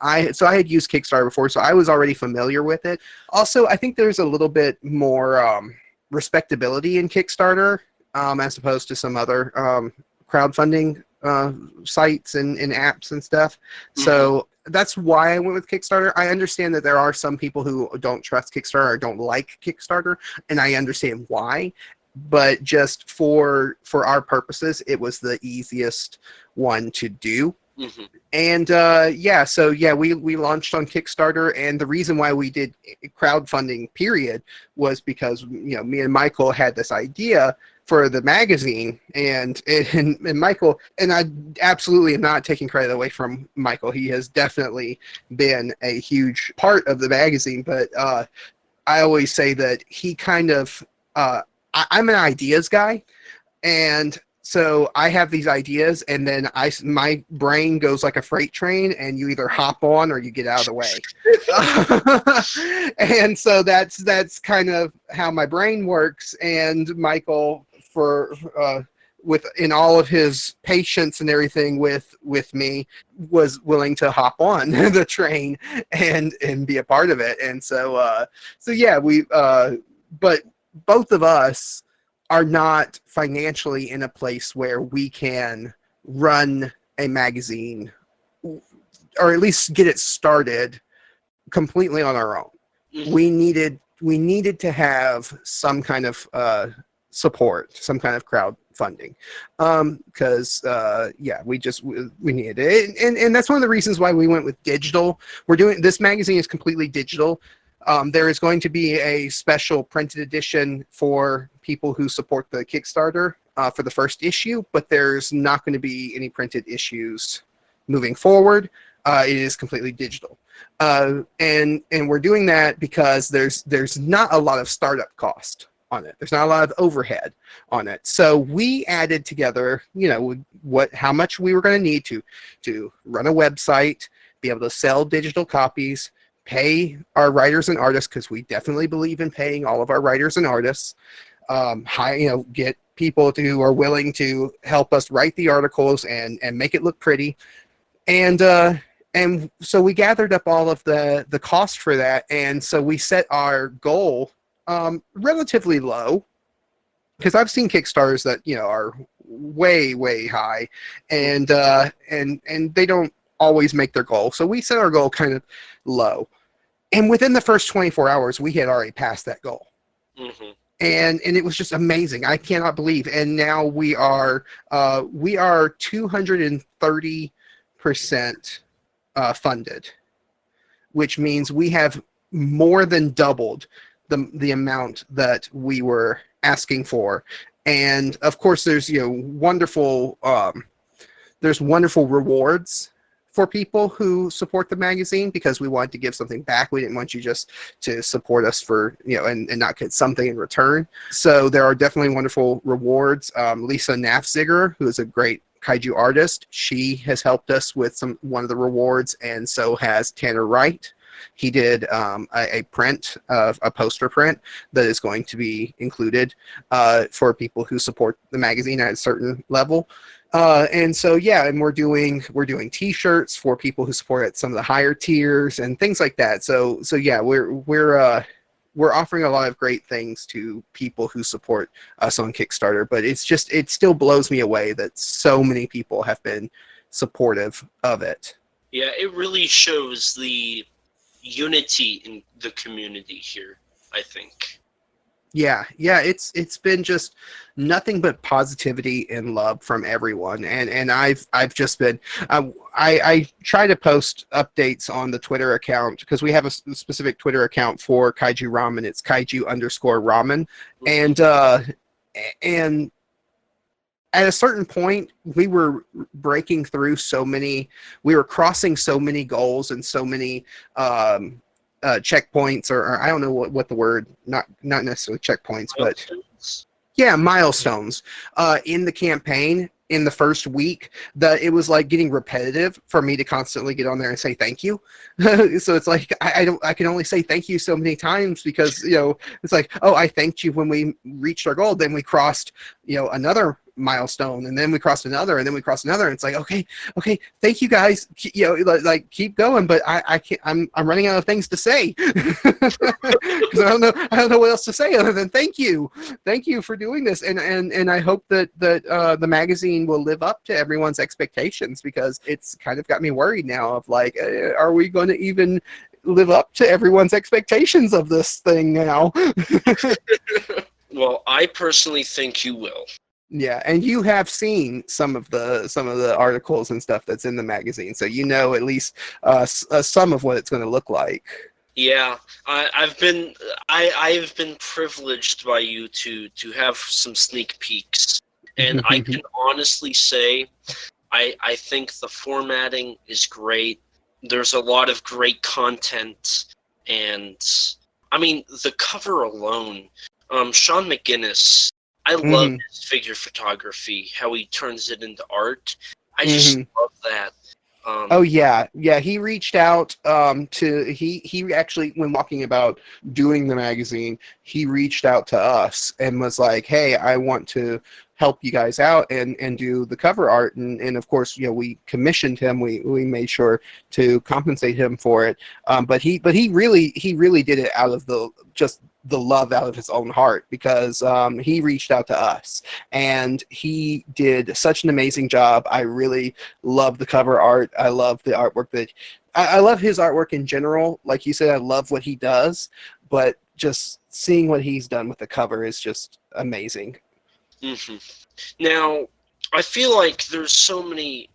B: I had used Kickstarter before, so I was already familiar with it. Also, I think there's a little bit more respectability in Kickstarter as opposed to some other crowdfunding sites and apps and stuff. Mm-hmm. So that's why I went with Kickstarter. I understand that there are some people who don't trust Kickstarter or don't like Kickstarter, and I understand why. But just for our purposes, it was the easiest one to do. Mm-hmm. And we launched on Kickstarter, and the reason why we did crowdfunding period was because me and Michael had this idea for the magazine, and Michael, and I absolutely am not taking credit away from Michael. He has definitely been a huge part of the magazine, but I always say that he kind of I'm an ideas guy, and so I have these ideas, and then my brain goes like a freight train, and you either hop on or you get out of the way. And so that's kind of how my brain works. And Michael, in all of his patience and everything with me, was willing to hop on the train and be a part of it. And so but both of us are not financially in a place where we can run a magazine, or at least get it started completely on our own. Mm-hmm. We needed to have some kind of support, some kind of crowdfunding, because we needed it, and that's one of the reasons why we went with digital. This magazine is completely digital. There is going to be a special printed edition for people who support the Kickstarter for the first issue, but there's not going to be any printed issues moving forward. It is completely digital, and we're doing that because there's not a lot of startup cost on it. There's not a lot of overhead on it. So we added together, how much we were going to need to run a website, be able to sell digital copies, pay our writers and artists, because we definitely believe in paying all of our writers and artists. Get people who are willing to help us write the articles and make it look pretty. And so we gathered up all of the cost for that, and so we set our goal relatively low, because I've seen Kickstarters that are way high, and they don't always make their goal. So we set our goal kind of low, and within the first 24 hours, we had already passed that goal.
A: Mm-hmm.
B: And it was just amazing. I cannot believe. And now we are 230% funded, which means we have more than doubled the amount that we were asking for. And of course, there's wonderful rewards for people who support the magazine, because we wanted to give something back. We didn't want you just to support us for and not get something in return. So there are definitely wonderful rewards. Lisa Nafziger, who is a great kaiju artist, she has helped us with one of the rewards, and so has Tanner Wright. He did a print of a poster print that is going to be included for people who support the magazine at a certain level. And so and we're doing T-shirts for people who support at some of the higher tiers and things like that. So we're offering a lot of great things to people who support us on Kickstarter. But it still blows me away that so many people have been supportive of it.
A: Yeah, it really shows the unity in the community here, I think.
B: Yeah, it's been just nothing but positivity and love from everyone, and I've just been I try to post updates on the Twitter account, because we have a specific Twitter account for Kaiju Ramen. It's Kaiju_Ramen, and at a certain point, we were breaking through we were crossing so many goals and so many checkpoints, or I don't know what the word, not necessarily checkpoints,
A: Milestones.
B: But milestones in the campaign in the first week, that it was like getting repetitive for me to constantly get on there and say thank you. So it's like I can only say thank you so many times, because it's like, oh, I thanked you when we reached our goal, then we crossed another milestone, and then we crossed another, and then we crossed another, and it's like, okay, thank you guys, like keep going, but I can't, I'm running out of things to say, because I don't know what else to say other than thank you for doing this, and I hope that the magazine will live up to everyone's expectations, because it's kind of got me worried now of like, are we going to even live up to everyone's expectations of this thing now?
A: Well, I personally think you will.
B: Yeah, and you have seen some of the articles and stuff that's in the magazine, so at least some of what it's going to look like.
A: Yeah, I've been privileged by you to have some sneak peeks, and I can honestly say, I think the formatting is great. There's a lot of great content, and I mean the cover alone. Sean McGinnis, I love his figure photography, how he turns it into art. I just love that.
B: He reached out he actually, when walking about doing the magazine, he reached out to us and was like, hey, I want to help you guys out and do the cover art, and of course we commissioned him. We made sure to compensate him for it, but he really did it out of the love out of his own heart, because he reached out to us and he did such an amazing job. I really love the cover art. I love the artwork I love his artwork in general. Like you said, I love what he does, but just seeing what he's done with the cover is just amazing.
A: Mm-hmm. Now, I feel like there's so much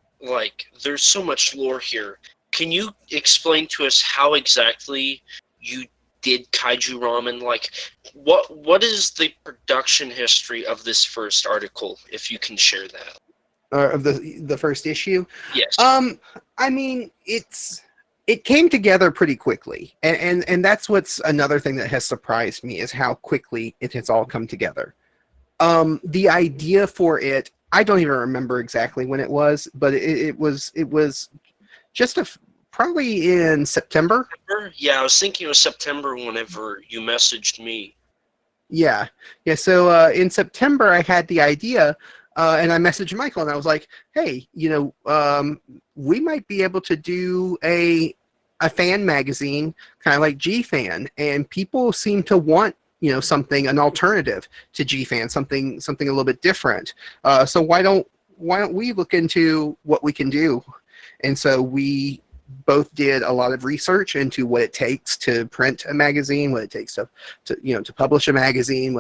A: lore here. Can you explain to us how exactly you did Kaiju Ramen? Like, what is the production history of this first article, if you can share that?
B: Of the first issue?
A: Yes.
B: I mean, it came together pretty quickly, and that's what's another thing that has surprised me, is how quickly it has all come together. The idea for it, I don't even remember exactly when it was, but it was just probably in September.
A: Yeah, I was thinking it was September whenever you messaged me.
B: Yeah. So in September, I had the idea, and I messaged Michael, and I was like, "Hey, we might be able to do a fan magazine, kind of like G Fan, and people seem to want something, an alternative to G Fan, something a little bit different. So why don't we look into what we can do?" And so we both did a lot of research into what it takes to print a magazine, what it takes to publish a magazine,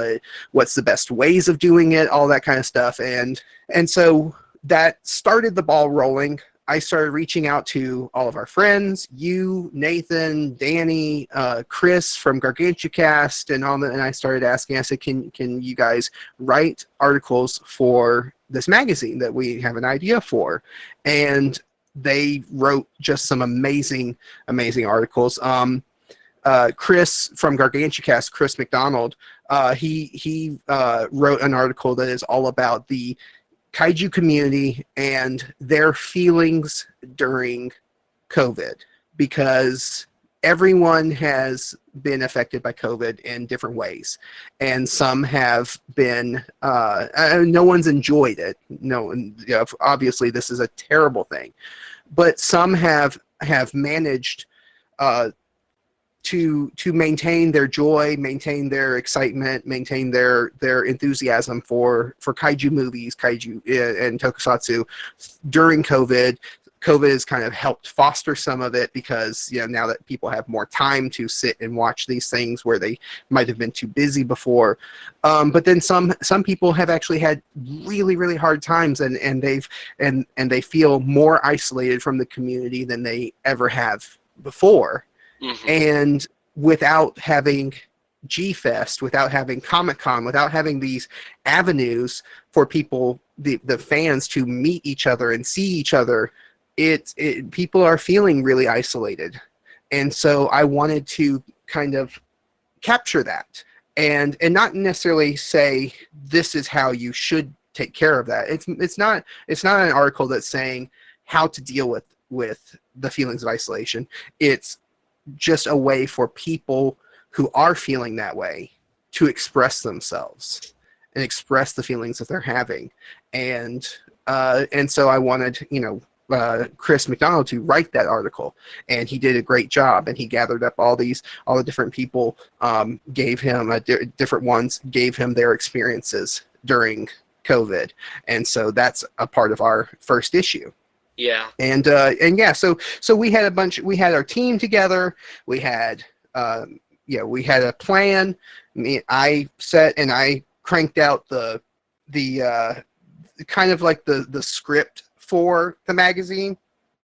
B: what's the best ways of doing it, all that kind of stuff. And so that started the ball rolling. I started reaching out to all of our friends, you, Nathan, Danny, Chris from GargantuaCast, and I started asking. I said, "Can you guys write articles for this magazine that we have an idea for?" And they wrote just some amazing articles. Chris from GargantuaCast, Chris McDonald, he wrote an article that is all about the Kaiju community and their feelings during COVID, because everyone has been affected by COVID in different ways, and some have been no one's enjoyed it. No, obviously this is a terrible thing, but some have managed to maintain their joy, maintain their excitement, maintain their enthusiasm for kaiju movies, kaiju and tokusatsu during COVID. COVID has kind of helped foster some of it, because now that people have more time to sit and watch these things where they might have been too busy before. But then some people have actually had really hard times, and they feel more isolated from the community than they ever have before. Mm-hmm. And without having G-Fest, without having Comic-Con, without having these avenues for people, the fans, to meet each other and see each other, people are feeling really isolated. And so I wanted to kind of capture that and not necessarily say this is how you should take care of that. It's not an article that's saying how to deal with the feelings of isolation. It's just a way for people who are feeling that way to express themselves and express the feelings that they're having. And so I wanted, Chris McDonald to write that article, and he did a great job, and he gathered up all the different people, gave him different ones, gave him their experiences during COVID. And so that's a part of our first issue.
A: Yeah.
B: And yeah, so we had our team together. We had a plan. I set and I cranked out the kind of like the script for the magazine,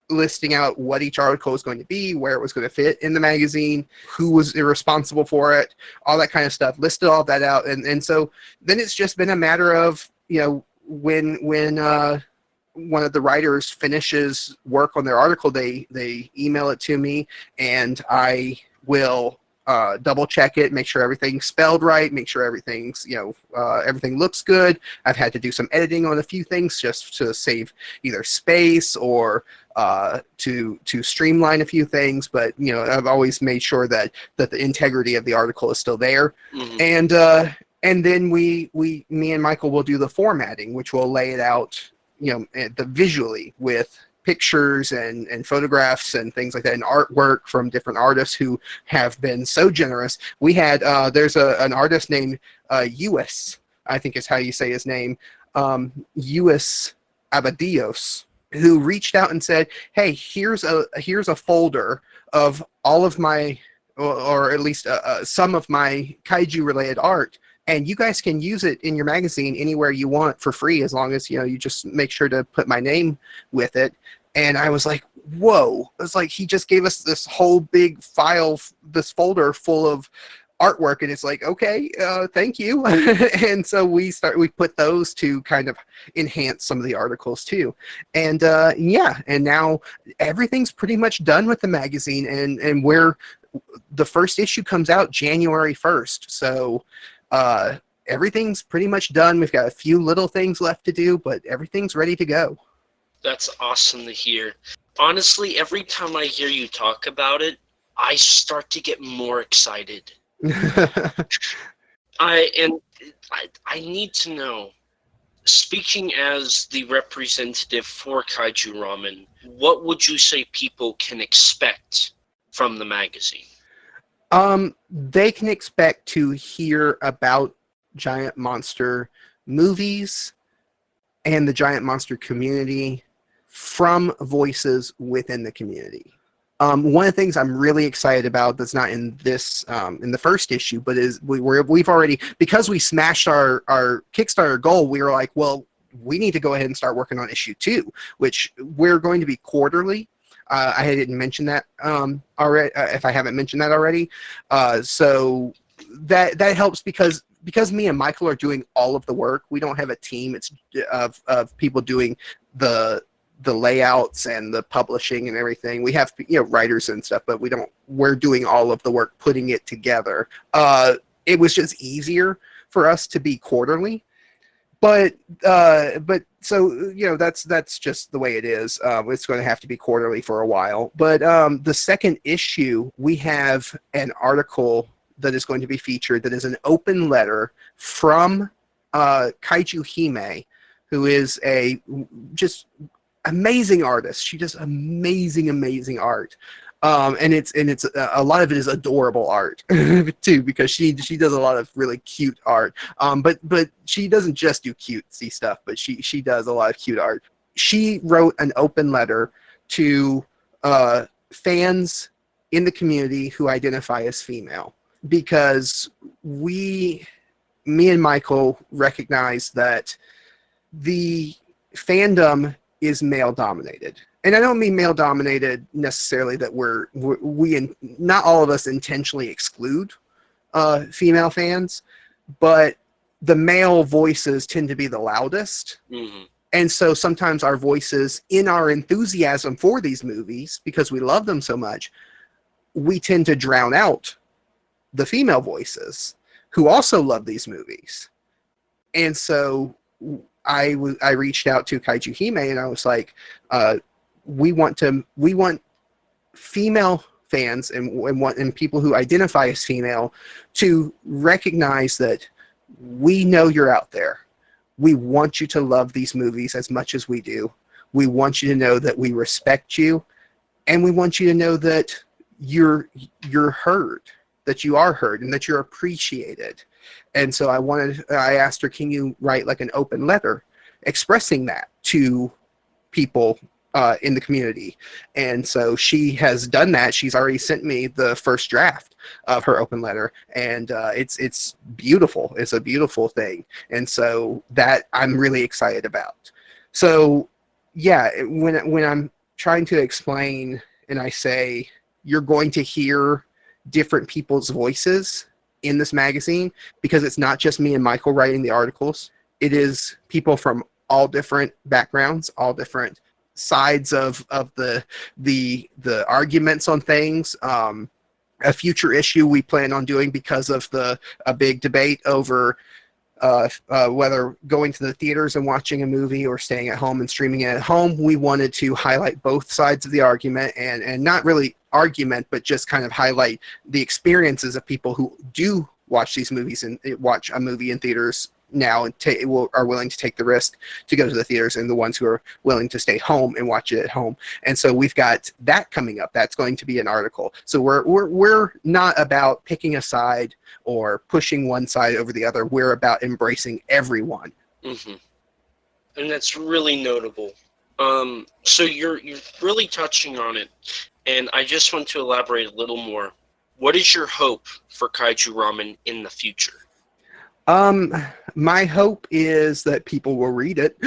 B: listing out what each article was going to be, where it was going to fit in the magazine, who was responsible for it, all that kind of stuff. Listed all that out, and so then it's just been a matter of when one of the writers finishes work on their article, they email it to me, and I will double check it, make sure everything's spelled right, make sure everything's everything looks good. I've had to do some editing on a few things just to save either space or to streamline a few things, but I've always made sure that the integrity of the article is still there. Mm-hmm. And then me and Michael will do the formatting, which will lay it out visually with pictures and photographs and things like that, and artwork from different artists who have been so generous. We had there's an artist named Uis, I think is how you say his name, Uis Abadios, who reached out and said, "Hey, here's a folder of all of my, or at least some of my kaiju related art, and you guys can use it in your magazine anywhere you want for free, as long as you just make sure to put my name with it." And I was like, whoa. It was like he just gave us this whole big file, this folder full of artwork, and it's like, okay, thank you. And so we put those to kind of enhance some of the articles too. And yeah, and now everything's pretty much done with the magazine, and the first issue comes out January 1st. So everything's pretty much done. We've got a few little things left to do, but everything's ready to go.
A: That's awesome to hear. Honestly, every time I hear you talk about it, I start to get more excited. I need to know, speaking as the representative for Kaiju Ramen, what would you say people can expect from the magazine?
B: They can expect to hear about giant monster movies and the giant monster community from voices within the community. One of the things I'm really excited about that's not in this in the first issue, but is we've already, because we smashed our Kickstarter goal, we were like, well, we need to go ahead and start working on issue 2, which we're going to be quarterly. I didn't mention that already. If I haven't mentioned that already, so that helps because me and Michael are doing all of the work. We don't have a team. It's of people doing the layouts and the publishing and everything. We have writers and stuff, but we're doing all of the work putting it together. It was just easier for us to be quarterly. But so that's just the way it is. It's going to have to be quarterly for a while. But the second issue, we have an article that is going to be featured that is an open letter from Kaiju Hime, who is a just amazing artist. She does amazing art. And it's a lot of it is adorable art too, because she does a lot of really cute art. But she doesn't just do cutesy stuff, but she does a lot of cute art. She wrote an open letter to fans in the community who identify as female, because me and Michael recognize that the fandom is male dominated. And I don't mean male dominated necessarily that we not all of us intentionally exclude female fans, but the male voices tend to be the loudest. Mm-hmm. And so sometimes our voices, in our enthusiasm for these movies, because we love them so much, we tend to drown out the female voices who also love these movies. And so I reached out to Kaiju Hime and I was like, we want female fans and people who identify as female to recognize that we know you're out there. We want you to love these movies as much as we do. We want you to know that we respect you, and we want you to know that you're heard, that you are heard, and that you're appreciated. And so I asked her, can you write like an open letter expressing that to people in the community? And so she has done that. She's already sent me the first draft of her open letter, and it's beautiful. It's a beautiful thing, and so that I'm really excited about. So yeah, when I'm trying to explain and I say you're going to hear different people's voices in this magazine, because it's not just me and Michael writing the articles. It is people from all different backgrounds, all different sides of the arguments on things. A future issue we plan on doing, because of a big debate over whether going to the theaters and watching a movie or staying at home and streaming it at home. We wanted to highlight both sides of the argument, and not really argument, but just kind of highlight the experiences of people who do watch these movies and watch a movie in theaters now and are willing to take the risk to go to the theaters, and the ones who are willing to stay home and watch it at home. And so we've got that coming up. That's going to be an article. So we're not about picking a side or pushing one side over the other. We're about embracing everyone.
A: Mm-hmm. And that's really notable. So you're really touching on it, and I just want to elaborate a little more. What is your hope for Kaiju Ramen in the future?
B: My hope is that people will read it.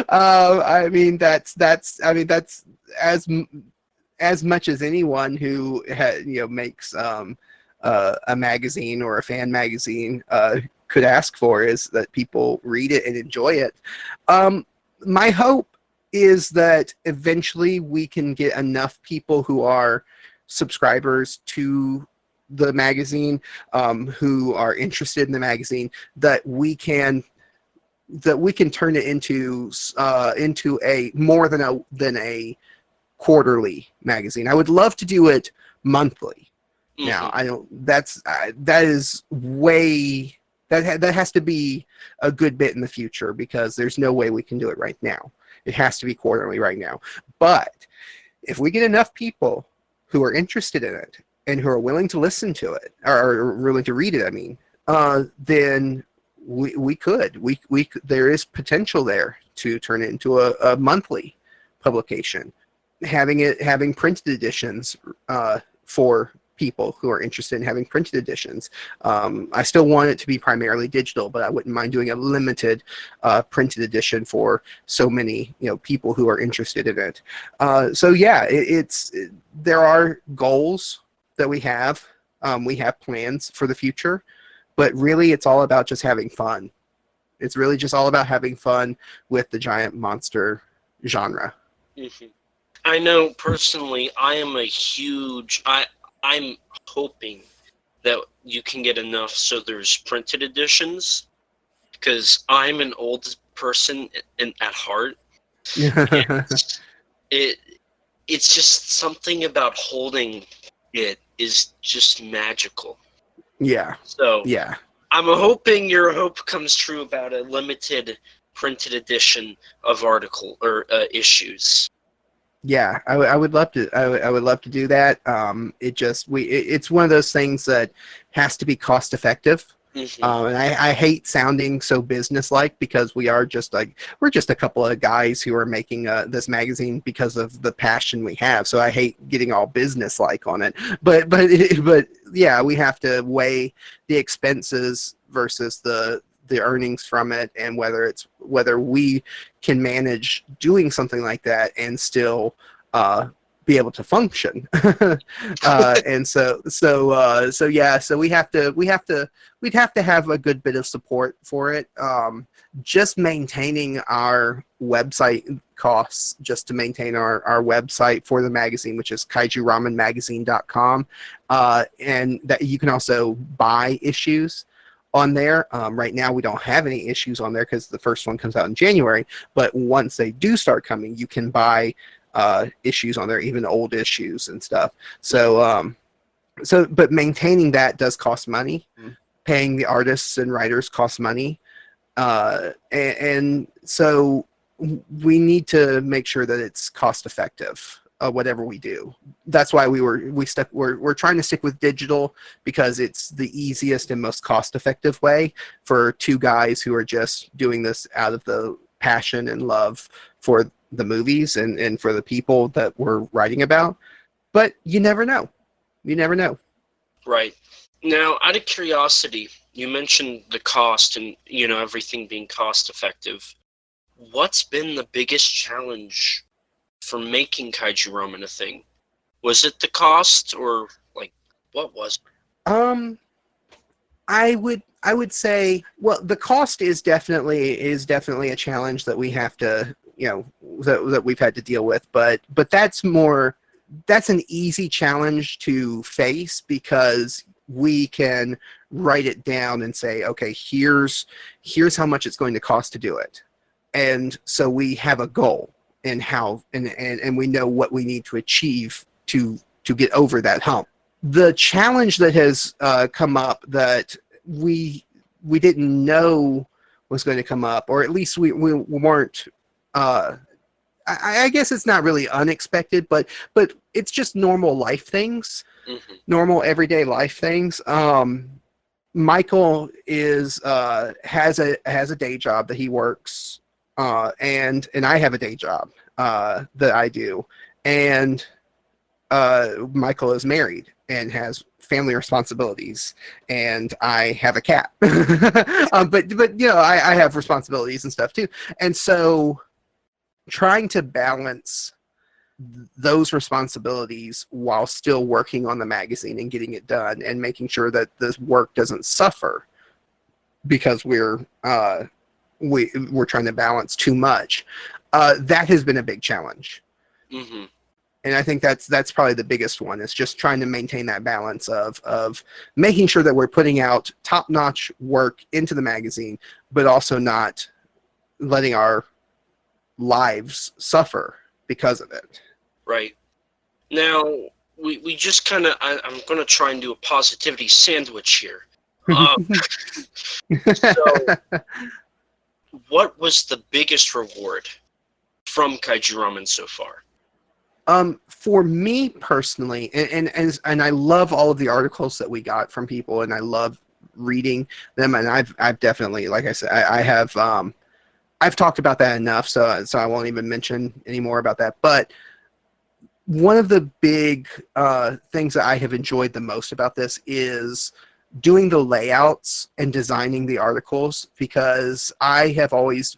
B: I mean, that's as much as anyone who makes a magazine or a fan magazine could ask for, is that people read it and enjoy it. My hope is that eventually we can get enough people who are subscribers to the magazine, who are interested in the magazine, that we can that we can turn it into a more than a quarterly magazine. I would love to do it monthly.
A: Mm-hmm.
B: Now, I don't. That is way that has to be a good bit in the future, because there's no way we can do it right now. It has to be quarterly right now. But if we get enough people who are interested in it and who are willing to listen to it, or willing to read it, I mean, then we could. There is potential there to turn it into a monthly publication, having printed editions for people who are interested in having printed editions. I still want it to be primarily digital, but I wouldn't mind doing a limited printed edition for so many people who are interested in it. So yeah, there are goals that we have. We have plans for the future, but really it's all about just having fun. It's really just all about having fun with the giant monster genre.
A: Mm-hmm. I know personally, I am a huge. I'm hoping that you can get enough so there's printed editions, because I'm an old person at heart. It's just something about holding it is just magical.
B: Yeah.
A: So
B: yeah.
A: I'm hoping your hope comes true about a limited printed edition of article or issues.
B: Yeah, I would love to. I would love to do that. It's one of those things that has to be cost effective.
A: Mm-hmm.
B: And I hate sounding so businesslike, because we're just a couple of guys who are making this magazine because of the passion we have. So I hate getting all businesslike on it. But yeah, we have to weigh the expenses versus the earnings from it, and whether we can manage doing something like that and still be able to function. And so we'd have to have a good bit of support for it. Just maintaining our website costs, just to maintain our website for the magazine, which is kaijuramenmagazine.com, and that you can also buy issues on there. Right now we don't have any issues on there because the first one comes out in January, but once they do start coming, you can buy issues on there, even old issues and stuff. So but maintaining that does cost money. Paying the artists and writers costs money, and so we need to make sure that it's cost effective, whatever we do. That's why we're trying to stick with digital, because it's the easiest and most cost effective way for two guys who are just doing this out of the passion and love for the movies and for the people that we're writing about. But you never know.
A: Right. Now, out of curiosity, you mentioned the cost and everything being cost effective. What's been the biggest challenge for making Kaiju Ramen a thing? Was it the cost, or what was it?
B: I would say, well, the cost is definitely a challenge that we have to, that we've had to deal with, but that's an easy challenge to face, because we can write it down and say, okay, here's how much it's going to cost to do it. And so we have a goal, and and we know what we need to achieve to get over that hump. The challenge that has come up that we didn't know was going to come up, or at least we weren't. I guess it's not really unexpected, but it's just normal life things, normal everyday life things. Michael has a day job that he works, and I have a day job that I do, and Michael is married and has family responsibilities, and I have a cat. But I have responsibilities and stuff too, and so trying to balance those responsibilities while still working on the magazine and getting it done, and making sure that this work doesn't suffer because we're trying to balance too much. That has been a big challenge.
A: Mm-hmm.
B: And I think that's probably the biggest one. It's just trying to maintain that balance of making sure that we're putting out top-notch work into the magazine, but also not letting our lives suffer because of it.
A: Right. Now, we just kind of, I'm going to try and do a positivity sandwich here. So, what was the biggest reward from Kaiju Ramen so far?
B: For me personally, and I love all of the articles that we got from people, and I love reading them, and I've definitely, like I said, I have I've talked about that enough, so I won't even mention any more about that. But one of the big things that I have enjoyed the most about this is doing the layouts and designing the articles, because I have always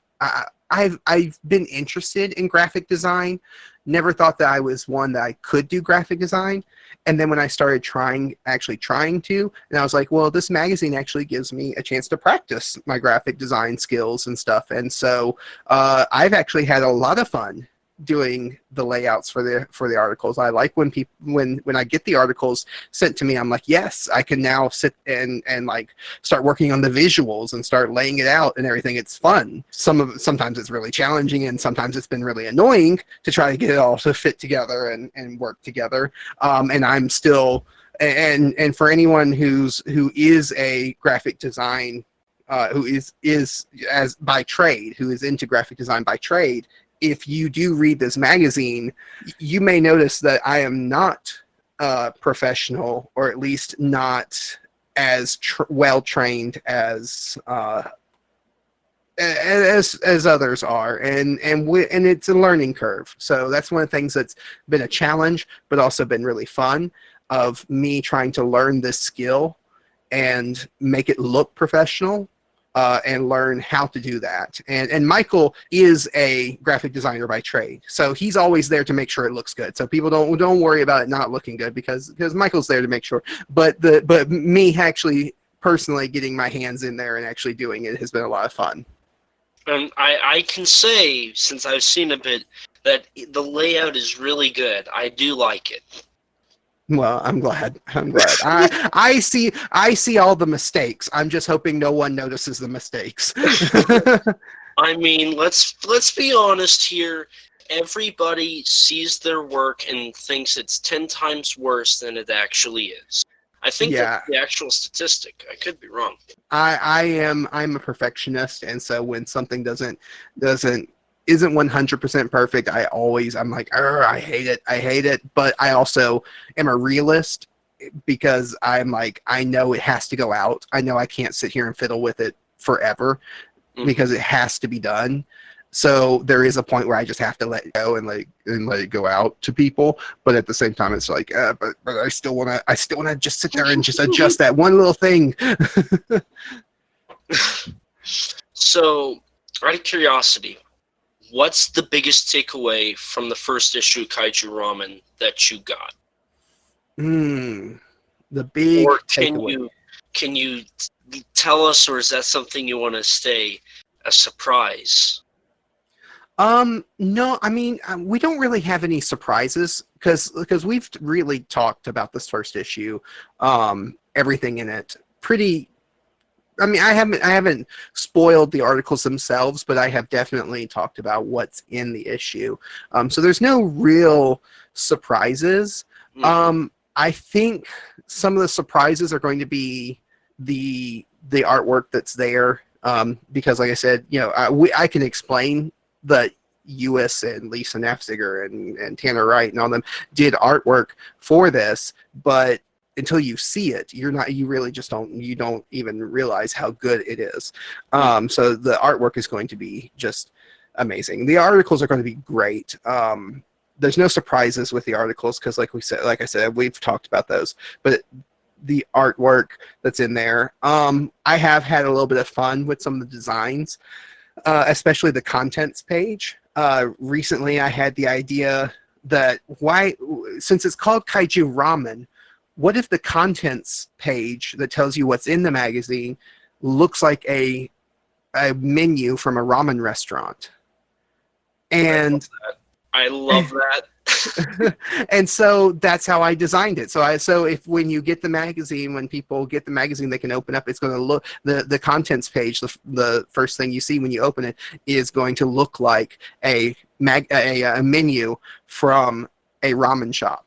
B: I've been interested in graphic design. Never thought that I was one that I could do graphic design. And then when I started actually trying to, and I was like, well, this magazine actually gives me a chance to practice my graphic design skills and stuff. And so I've actually had a lot of fun doing the layouts for the articles. I like when people when I get the articles sent to me, I'm like, yes, I can now sit and like start working on the visuals and start laying it out and everything. It's fun. Sometimes it's really challenging, and sometimes it's been really annoying to try to get it all to fit together and work together. And I'm still and for anyone who is a graphic design who is as by trade, who is into graphic design by trade, if you do read this magazine, you may notice that I am not professional, or at least not as well trained as others are, and it's a learning curve. So that's one of the things that's been a challenge, but also been really fun, of me trying to learn this skill and make it look professional. And learn how to do that. And Michael is a graphic designer by trade, so he's always there to make sure it looks good. So people don't worry about it not looking good, because Michael's there to make sure. But me actually personally getting my hands in there and actually doing it has been a lot of fun.
A: And I can say, since I've seen a bit, that the layout is really good. I do like it.
B: Well, I'm glad. I see all the mistakes. I'm just hoping no one notices the mistakes.
A: I mean, let's be honest here. Everybody sees their work and thinks it's 10 times worse than it actually is. I think that's the actual statistic. I could be wrong.
B: I'm a perfectionist, and so when something isn't 100% perfect, I'm like, I hate it. But I also am a realist, because I'm like, I know it has to go out. I know I can't sit here and fiddle with it forever, because it has to be done. So there is a point where I just have to let it go and let it go out to people. But at the same time, it's like, but I still wanna just sit there and just adjust that one little thing.
A: So, out of curiosity, what's the biggest takeaway from the first issue of Kaiju Ramen that you got?
B: The big takeaway.
A: Can you tell us, or is that something you want to stay a surprise?
B: No, I mean, we don't really have any surprises, because we've really talked about this first issue, everything in it pretty. I mean, I haven't spoiled the articles themselves, but I have definitely talked about what's in the issue. So there's no real surprises. I think some of the surprises are going to be the artwork that's there, because, like I said, I can explain that Lewis and Lisa Nafziger and Tanner Wright and all them did artwork for this, but until you see it, you really just don't even realize how good it is. So the artwork is going to be just amazing. The articles are going to be great. There's no surprises with the articles, because like I said, we've talked about those, but the artwork that's in there, I have had a little bit of fun with some of the designs, especially the contents page. Recently I had the idea that since it's called Kaiju Ramen, what if the contents page that tells you what's in the magazine looks like a menu from a ramen restaurant? And
A: I love that.
B: And so that's how I designed it. So if when you get the magazine, when people get the magazine, they can open up. It's going to look the contents page. The first thing you see when you open it is going to look like a menu from a ramen shop.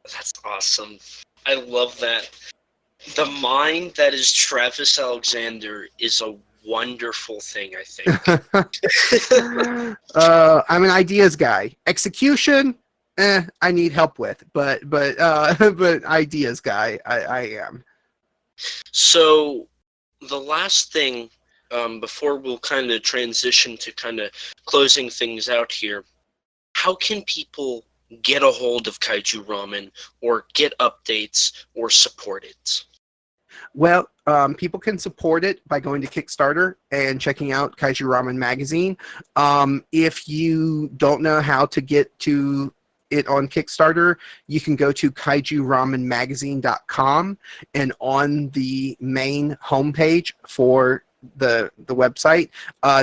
A: That's awesome. I love that. The mind that is Travis Alexander is a wonderful thing, I think.
B: I'm an ideas guy. Execution, I need help with. But ideas guy, I am.
A: So the last thing, before we'll kind of transition to kind of closing things out here, how can people get a hold of Kaiju Ramen or get updates or support it?
B: Well, people can support it by going to Kickstarter and checking out Kaiju Ramen magazine. If you don't know how to get to it on Kickstarter, you can go to kaijuramenmagazine.com, and on the main homepage for the website,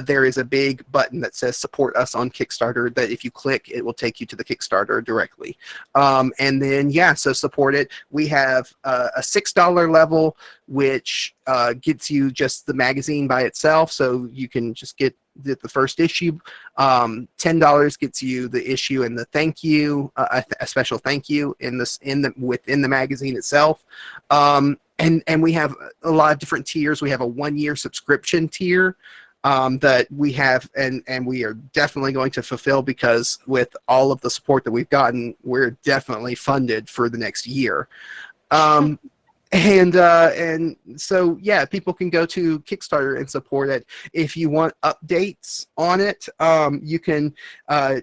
B: there is a big button that says support us on Kickstarter, that if you click, it will take you to the Kickstarter directly. And then, so support it. We have a $6 level, which gets you just the magazine by itself, so you can just get the first issue. $10 gets you the issue and the thank you, a special thank you within the magazine itself. And we have a lot of different tiers. We have a 1-year subscription tier that we have, and we are definitely going to fulfill, because with all of the support that we've gotten, we're definitely funded for the next year. And so, people can go to Kickstarter and support it. If you want updates on it, you can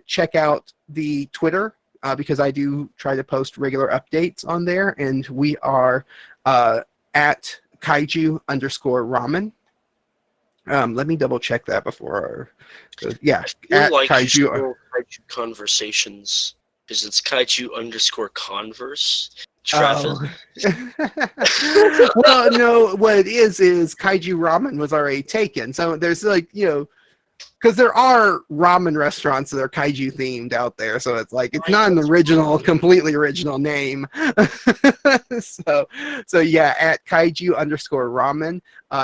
B: check out the Twitter, because I do try to post regular updates on there, and we are at Kaiju_Ramen. Let me double check that before. At
A: Kaiju Conversations, because it's Kaiju_Converse. Travis.
B: Oh. Well, no, what it is Kaiju Ramen was already taken. So there's because there are ramen restaurants that are kaiju themed out there, so it's it's not an completely original name. so at Kaiju_Ramen,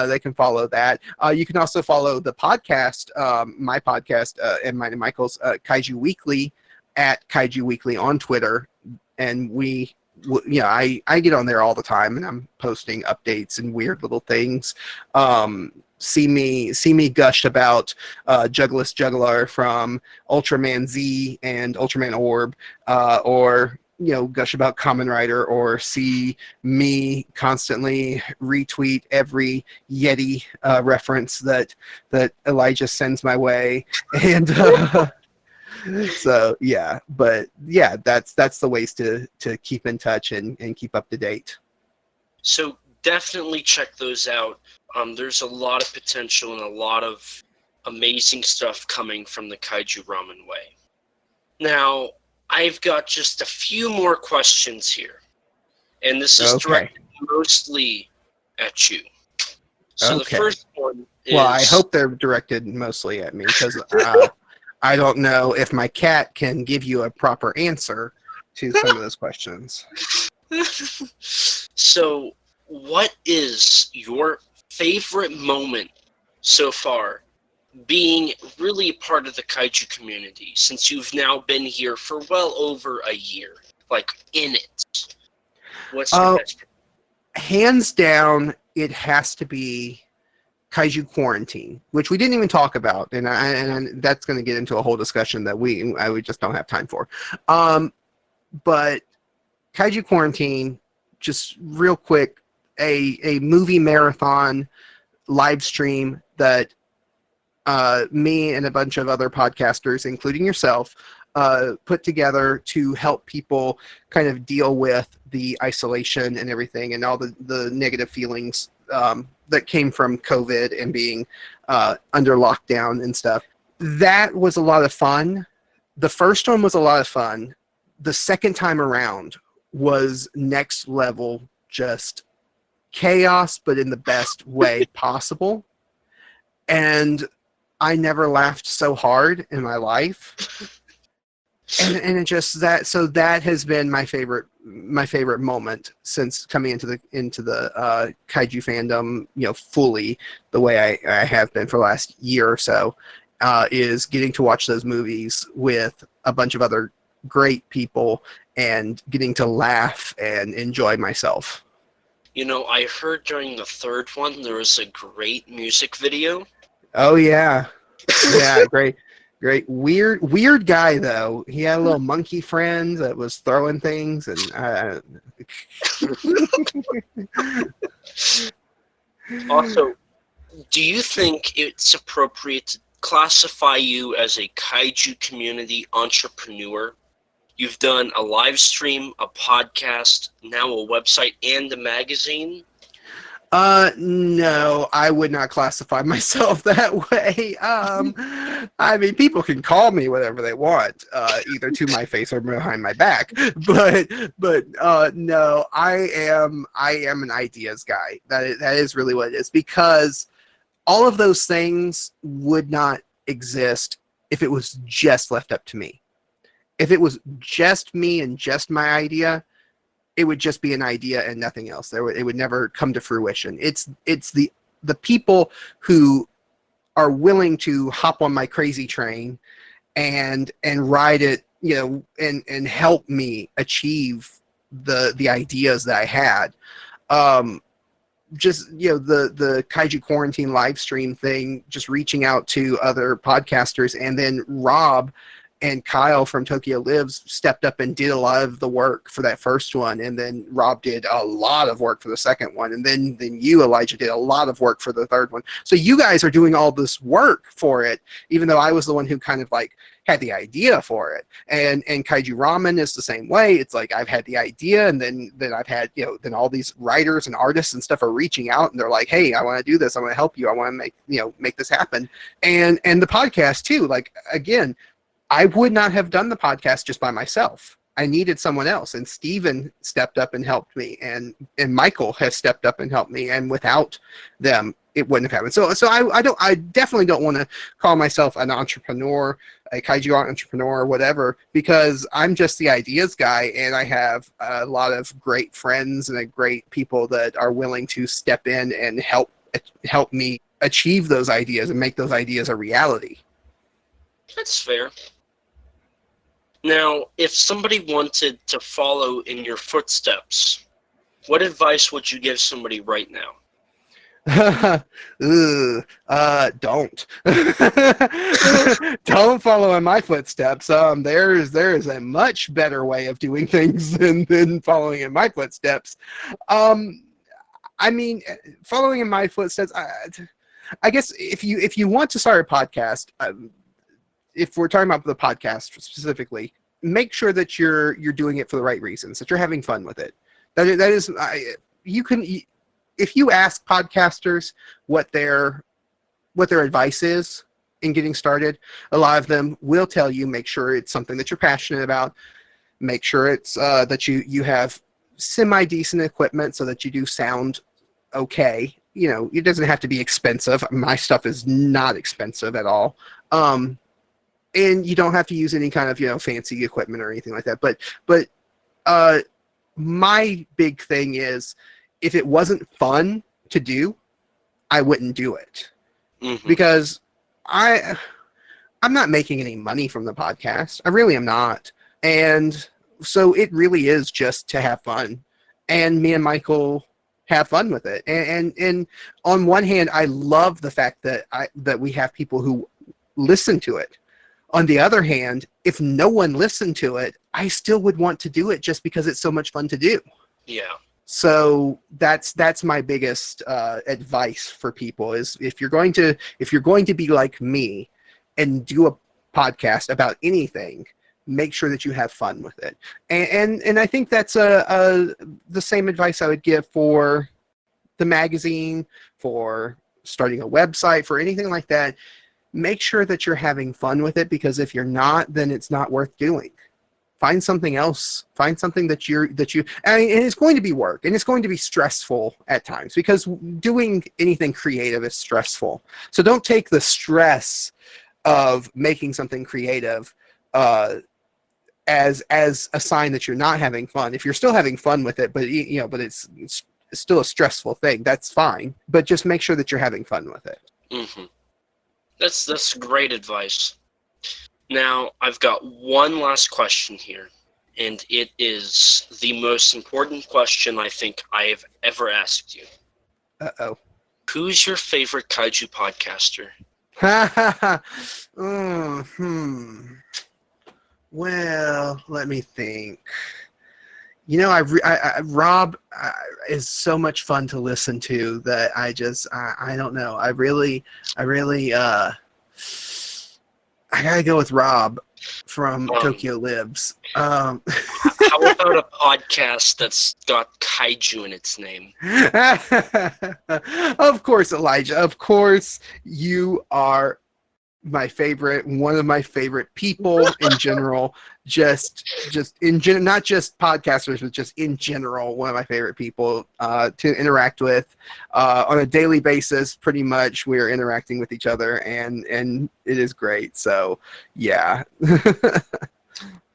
B: they can follow that. You can also follow the podcast, my podcast, and mine and Michael's, Kaiju Weekly, at Kaiju Weekly on Twitter, and I get on there all the time, and I'm posting updates and weird little things. See me gush about Juggless Juggler from Ultraman Z and Ultraman Orb, or gush about Kamen Rider, or see me constantly retweet every Yeti reference that Elijah sends my way, and that's the ways to keep in touch and keep up to date.
A: So definitely check those out. There's a lot of potential and a lot of amazing stuff coming from the Kaiju Ramen way. Now, I've got just a few more questions here, and this is directed mostly at you. So the first one is...
B: Well, I hope they're directed mostly at me, because I don't know if my cat can give you a proper answer to some of those questions.
A: So, what is your favorite moment so far being really part of the kaiju community, since you've now been here for well over a year, in it? What's your best?
B: Hands down, it has to be Kaiju Quarantine, which we didn't even talk about, and that's going to get into a whole discussion that we just don't have time for. But Kaiju Quarantine, just real quick, a movie marathon live stream that me and a bunch of other podcasters, including yourself, put together to help people kind of deal with the isolation and everything, and all the negative feelings that came from COVID and being under lockdown and stuff. That was a lot of fun. The first one was a lot of fun. The second time around was next level, just chaos, but in the best way possible. And I never laughed so hard in my life. and it just that, so that has been my favorite moment since coming into the kaiju fandom, fully the way I have been for the last year or so, is getting to watch those movies with a bunch of other great people and getting to laugh and enjoy myself.
A: I heard during the third one there was a great music video.
B: Oh yeah, yeah, great. Great, weird guy though. He had a little monkey friend that was throwing things, and
A: Also, do you think it's appropriate to classify you as a kaiju community entrepreneur? You've done a live stream, a podcast, now a website, and a magazine.
B: No, I would not classify myself that way. I mean, people can call me whatever they want, either to my face or behind my back. But no, I am an ideas guy. That is really what it is, because all of those things would not exist if it was just left up to me. If it was just me and just my idea, it would just be an idea and nothing else. It would never come to fruition. It's the people who are willing to hop on my crazy train and ride it, and help me achieve the ideas that I had. Just the Kaiju Quarantine live stream thing, just reaching out to other podcasters, and then Rob and Kyle from Tokyo Lives stepped up and did a lot of the work for that first one, and then Rob did a lot of work for the second one, and then you, Elijah, did a lot of work for the third one. So you guys are doing all this work for it, even though I was the one who kind of like had the idea for it. And Kaiju Ramen is the same way. It's like I've had the idea, and then I've had, then all these writers and artists and stuff are reaching out, and they're like, hey, I want to do this, I want to help you, I want to make this happen. And the podcast too, like, again, I would not have done the podcast just by myself. I needed someone else, and Steven stepped up and helped me, and Michael has stepped up and helped me, and without them, it wouldn't have happened. So I definitely don't want to call myself an entrepreneur, a kaiju entrepreneur, or whatever, because I'm just the ideas guy, and I have a lot of great friends and great people that are willing to step in and help me achieve those ideas and make those ideas a reality.
A: That's fair. Now, if somebody wanted to follow in your footsteps, what advice would you give somebody right now?
B: Don't. Don't follow in my footsteps. There is a much better way of doing things than following in my footsteps. I mean, following in my footsteps, I guess if you want to start a podcast, if we're talking about the podcast specifically, make sure that you're doing it for the right reasons, that you're having fun with it. That is, you can, if you ask podcasters what their advice is in getting started, a lot of them will tell you, make sure it's something that you're passionate about, make sure it's that you have semi-decent equipment so that you do sound okay. It doesn't have to be expensive. My stuff is not expensive at all. And you don't have to use any kind of, fancy equipment or anything like that. But my big thing is, if it wasn't fun to do, I wouldn't do it. Mm-hmm. Because I'm not making any money from the podcast. I really am not. And so it really is just to have fun. And me and Michael have fun with it. And on one hand, I love the fact that we have people who listen to it. On the other hand, if no one listened to it, I still would want to do it just because it's so much fun to do.
A: Yeah.
B: So that's my biggest advice for people is if you're going to be like me and do a podcast about anything, make sure that you have fun with it. And I think that's the same advice I would give for the magazine, for starting a website, for anything like that. Make sure that you're having fun with it, because if you're not, then it's not worth doing. Find something else. Find something that you. And it's going to be work, and it's going to be stressful at times, because doing anything creative is stressful. So don't take the stress of making something creative as a sign that you're not having fun. If you're still having fun with it, but but it's still a stressful thing, that's fine. But just make sure that you're having fun with it.
A: Mm-hmm. That's great advice. Now, I've got one last question here, and it is the most important question I think I have ever asked you.
B: Uh-oh.
A: Who's your favorite kaiju podcaster?
B: Well, let me think. Rob is so much fun to listen to that I don't know. I gotta go with Rob from Tokyo Lives.
A: How about a podcast that's got kaiju in its name?
B: Of course, Elijah. Of course, you are my favorite, one of my favorite people in general. Just in general, not just podcasters, but just in general, one of my favorite people to interact with on a daily basis. Pretty much, we're interacting with each other, and it is great. So, yeah.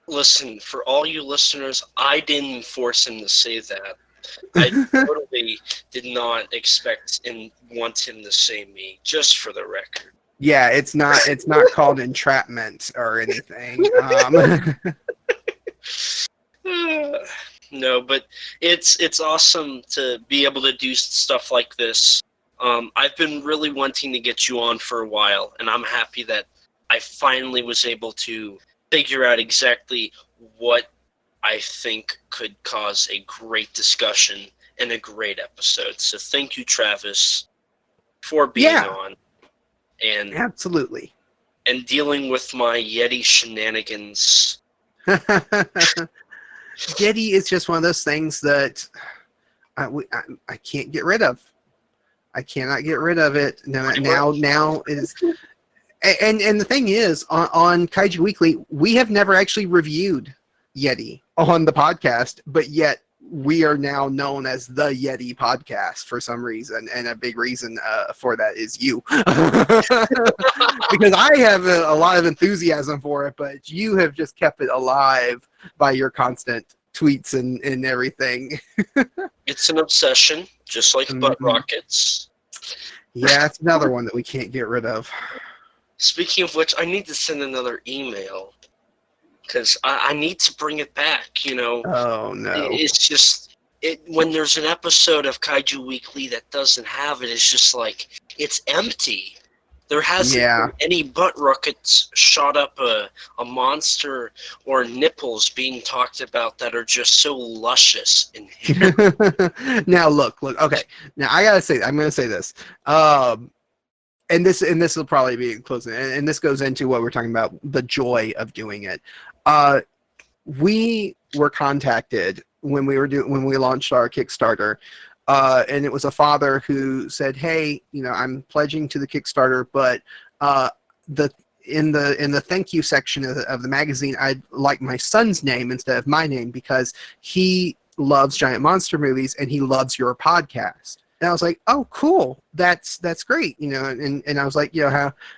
A: Listen, for all you listeners, I didn't force him to say that. I totally did not expect and want him to say me, just for the record.
B: Yeah, it's not called entrapment or anything.
A: No, but it's awesome to be able to do stuff like this. I've been really wanting to get you on for a while, and I'm happy that I finally was able to figure out exactly what I think could cause a great discussion and a great episode. So thank you, Travis, for being on. And
B: absolutely.
A: And dealing with my Yeti shenanigans.
B: Yeti is just one of those things that I can't get rid of. I cannot get rid of it. Now is, and the thing is, on Kaiju Weekly, we have never actually reviewed Yeti on the podcast, but yet we are now known as the Yeti podcast for some reason, and a big reason for that is you. Because I have a lot of enthusiasm for it, but you have just kept it alive by your constant tweets and everything.
A: It's an obsession, just like butt rockets.
B: Yeah, it's another one that we can't get rid of.
A: Speaking of which, I need to send another email. Because I need to bring it back,
B: Oh, no.
A: It's just, when there's an episode of Kaiju Weekly that doesn't have it, it's just like, it's empty. There hasn't been any butt rockets shot up a monster or nipples being talked about that are just so luscious in here.
B: Now, look, okay. Now, I'm going to say this. And this will probably be closing, and this goes into what we're talking about, the joy of doing it. We were contacted when we launched our Kickstarter, and it was a father who said, "Hey, I'm pledging to the Kickstarter, but in the thank you section of the magazine, I'd like my son's name instead of my name because he loves giant monster movies and he loves your podcast." And I was like, "Oh, cool! That's great!" And I was like,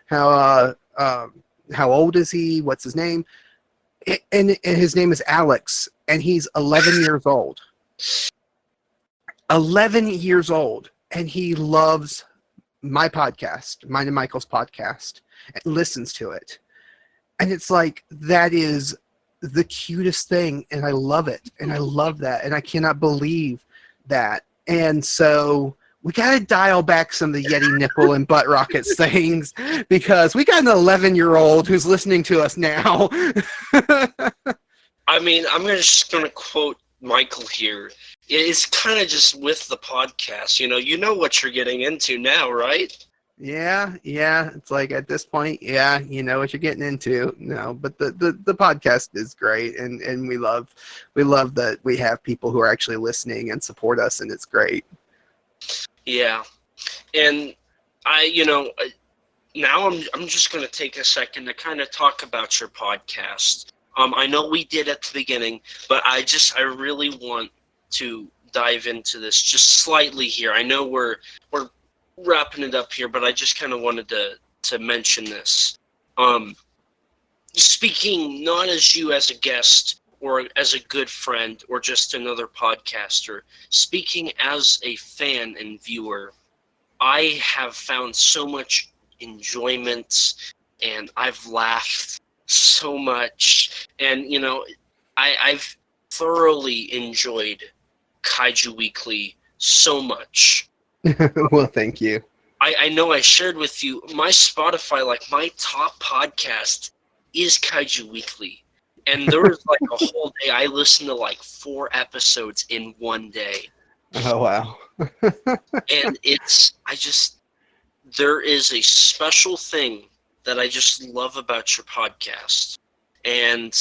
B: how old is he? What's his name? And his name is Alex, and he's 11 years old. 11 years old, and he loves my podcast, mine and Michael's podcast, and listens to it. And it's like, that is the cutest thing, and I love it, and I love that, and I cannot believe that. And so we got to dial back some of the Yeti nipple and butt rockets things, because we got an 11-year-old who's listening to us now.
A: I mean, I'm just going to quote Michael here. It's kind of just with the podcast, you know what you're getting into now, right?
B: Yeah. It's like, at this point, you know what you're getting into. No, but the podcast is great, and we love that we have people who are actually listening and support us, and it's great.
A: Yeah, and now I'm just going to take a second to kind of talk about your podcast. I know we did at the beginning, but I really want to dive into this just slightly here. I know we're wrapping it up here, but I just kind of wanted to mention this. speaking not as you as a guest or as a good friend or just another podcaster, speaking as a fan and viewer, I have found so much enjoyment and I've laughed so much. And, you know, I've thoroughly enjoyed Kaiju Weekly so much.
B: Well, thank you.
A: I know I shared with you my Spotify, like my top podcast is Kaiju Weekly. And there was like a whole day I listened to like 4 episodes in one day.
B: Oh, wow.
A: And there is a special thing that I just love about your podcast. And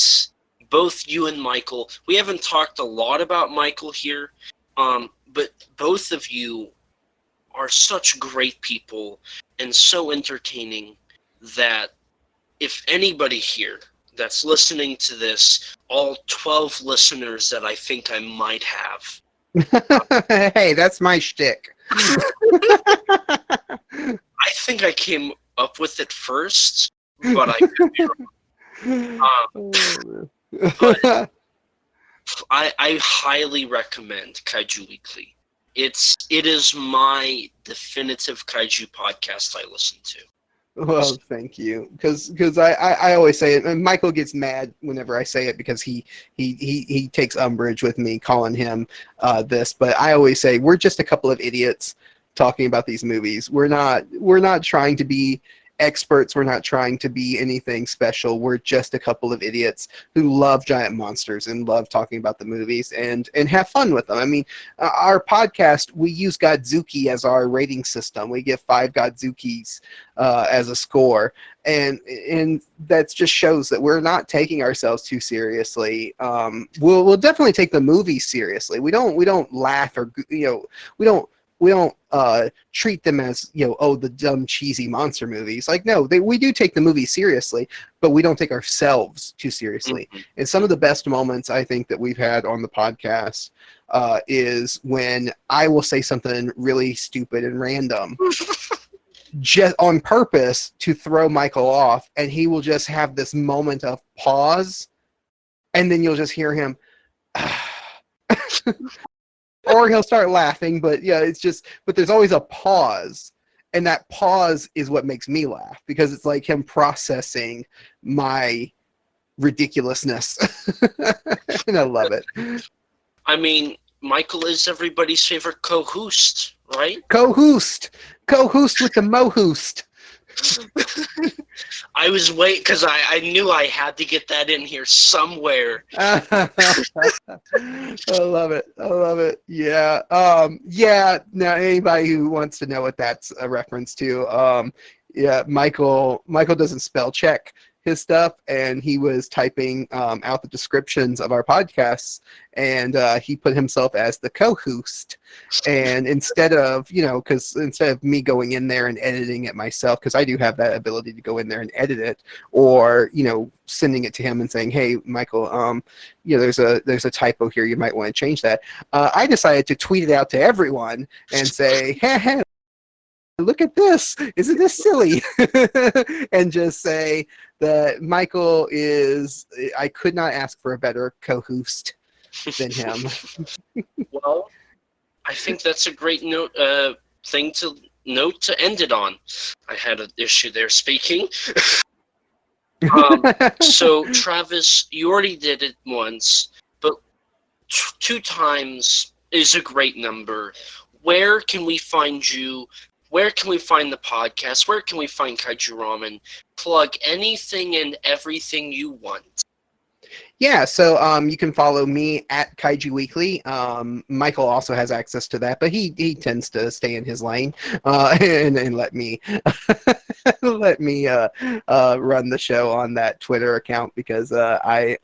A: both you and Michael, we haven't talked a lot about Michael here, but both of you are such great people and so entertaining that if anybody here that's listening to this, all 12 listeners that I think I might have.
B: Hey, that's my shtick.
A: I think I came up with it first, but I could be wrong. But I highly recommend Kaiju Weekly. It is my definitive kaiju podcast I listen to.
B: Well, thank you, because I always say it, and Michael gets mad whenever I say it because he takes umbrage with me calling him this, but I always say we're just a couple of idiots talking about these movies. We're not trying to be experts. We're not trying to be anything special. We're just a couple of idiots who love giant monsters and love talking about the movies and have fun with them. I mean, our podcast, we use Godzuki as our rating system. We give 5 Godzukis as a score, and that just shows that we're not taking ourselves too seriously. We'll definitely take the movies seriously. We don't laugh or we don't treat them as, the dumb, cheesy monster movies. Like, no, we do take the movie seriously, but we don't take ourselves too seriously. Mm-hmm. And some of the best moments I think that we've had on the podcast is when I will say something really stupid and random just on purpose to throw Michael off, and he will just have this moment of pause, and then you'll just hear him or he'll start laughing, but but there's always a pause, and that pause is what makes me laugh, because it's like him processing my ridiculousness. And I love it.
A: I mean, Michael is everybody's favorite co-host, right?
B: Co-host with the mo-host.
A: I was waiting because I knew I had to get that in here somewhere.
B: I love it. Yeah. Now, anybody who wants to know what that's a reference to, Michael doesn't spell check his stuff, and he was typing out the descriptions of our podcasts, and he put himself as the co-host. And instead of me going in there and editing it myself, because I do have that ability to go in there and edit it, or sending it to him and saying, hey, Michael, there's a typo here, you might want to change that. I decided to tweet it out to everyone and say, hey, look at this, isn't this silly? And just say that Michael I could not ask for a better co-host than him.
A: Well, I think that's a great thing to note to end it on. I had an issue there speaking. So, Travis, you already did it once, but 2 times is a great number. Where can we find you? Where can we find the podcast? Where can we find Kaiju Ramen? Plug anything and everything you want.
B: Yeah, so you can follow me at Kaiju Weekly. Michael also has access to that, but he tends to stay in his lane and let me run the show on that Twitter account, because I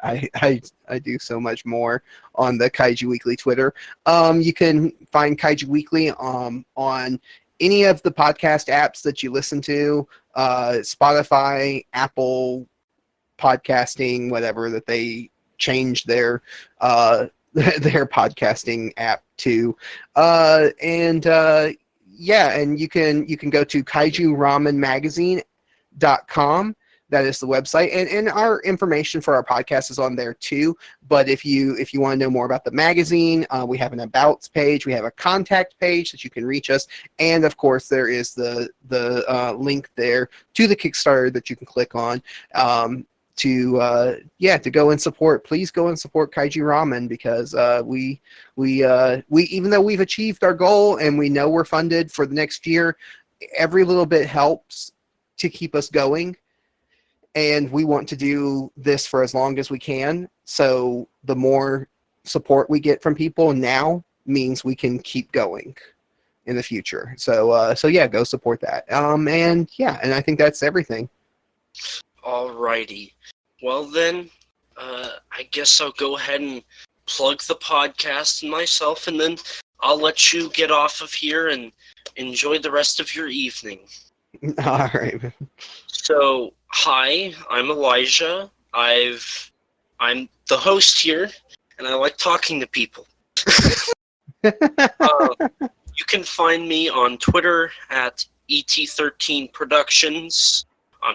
B: do so much more on the Kaiju Weekly Twitter. You can find Kaiju Weekly on any of the podcast apps that you listen to, Spotify, Apple Podcasting, whatever that they changed their podcasting app to, and you can go to kaijuramenmagazine.com. That is the website, and our information for our podcast is on there too. But if you want to know more about the magazine, we have an about page, we have a contact page that you can reach us, and of course there is the link there to the Kickstarter that you can click on to go and support. Please go and support Kaiju Ramen, because we even though we've achieved our goal and we know we're funded for the next year, every little bit helps to keep us going. And we want to do this for as long as we can. So the more support we get from people now means we can keep going in the future. So yeah, go support that. And I think that's everything.
A: Alrighty. Well then, I guess I'll go ahead and plug the podcast and myself, and then I'll let you get off of here and enjoy the rest of your evening.
B: All right.
A: So, hi, I'm Elijah. I'm the host here, and I like talking to people. You can find me on Twitter at ET13 Productions.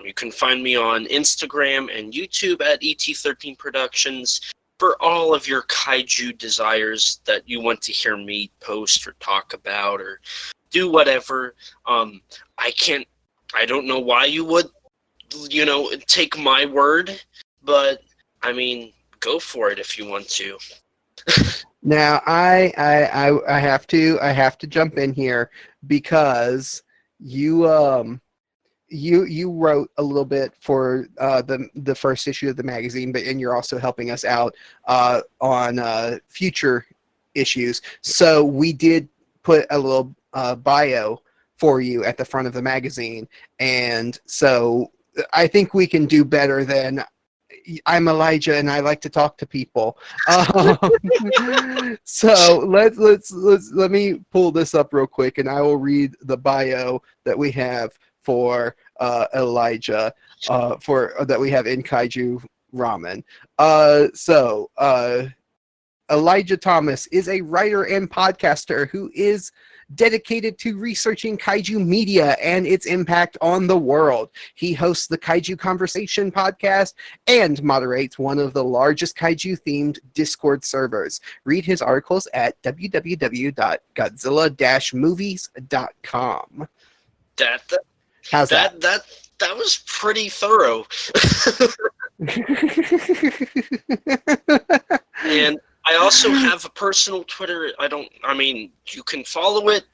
A: You can find me on Instagram and YouTube at ET13 Productions for all of your kaiju desires that you want to hear me post or talk about or do whatever. I don't know why you would, take my word, but I mean, go for it if you want to.
B: Now I have to jump in here, because you wrote a little bit for the first issue of the magazine, and you're also helping us out on future issues. So we did put a little bio for you at the front of the magazine, and so I think we can do better than "I'm Elijah and I like to talk to people." So let me pull this up real quick, and I will read the bio that we have for Elijah that we have in Kaiju Ramen. Elijah Thomas is a writer and podcaster who is dedicated to researching kaiju media and its impact on the world. He hosts the Kaiju Conversation podcast and moderates one of the largest kaiju-themed Discord servers. Read his articles at www.godzilla-movies.com. How's that?
A: That was pretty thorough. And I also have a personal Twitter. You can follow it.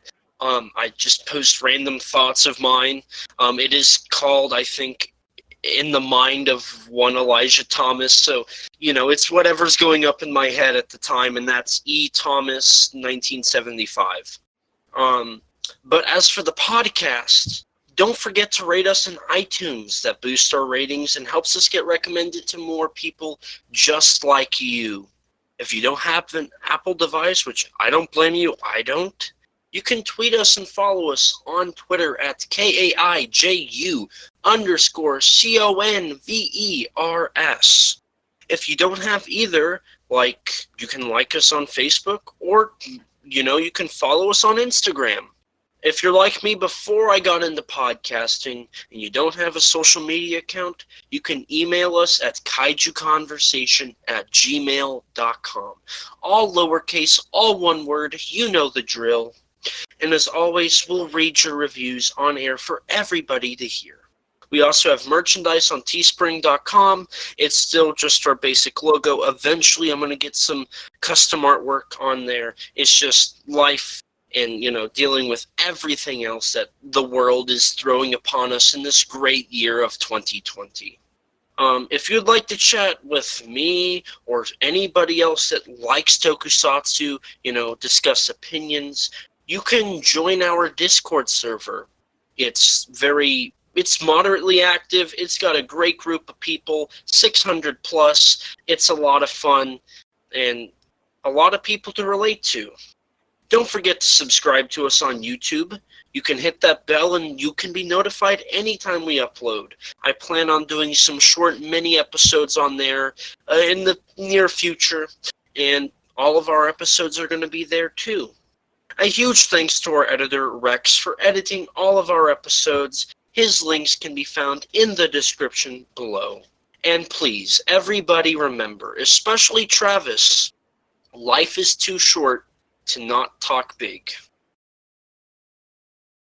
A: I just post random thoughts of mine. It is called, I think, In the Mind of One Elijah Thomas. So, it's whatever's going up in my head at the time, and that's E. Thomas 1975. But as for the podcast, don't forget to rate us in iTunes. That boosts our ratings and helps us get recommended to more people just like you. If you don't have an Apple device, which I don't blame you, you can tweet us and follow us on Twitter at KAIJU_CONVERS. If you don't have either, you can like us on Facebook, or, you can follow us on Instagram. If you're like me before I got into podcasting and you don't have a social media account, you can email us at kaijuconversation@gmail.com. All lowercase, all one word, you know the drill. And as always, we'll read your reviews on air for everybody to hear. We also have merchandise on teespring.com. It's still just our basic logo. Eventually, I'm going to get some custom artwork on there. It's just life and, dealing with everything else that the world is throwing upon us in this great year of 2020. If you'd like to chat with me or anybody else that likes Tokusatsu, discuss opinions, you can join our Discord server. It's moderately active. It's got a great group of people, 600 plus. It's a lot of fun and a lot of people to relate to. Don't forget to subscribe to us on YouTube. You can hit that bell and you can be notified anytime we upload. I plan on doing some short mini episodes on there in the near future, and all of our episodes are going to be there too. A huge thanks to our editor, Rex, for editing all of our episodes, His links can be found in the description below. And please, everybody remember, especially Travis, life is too short to not talk big.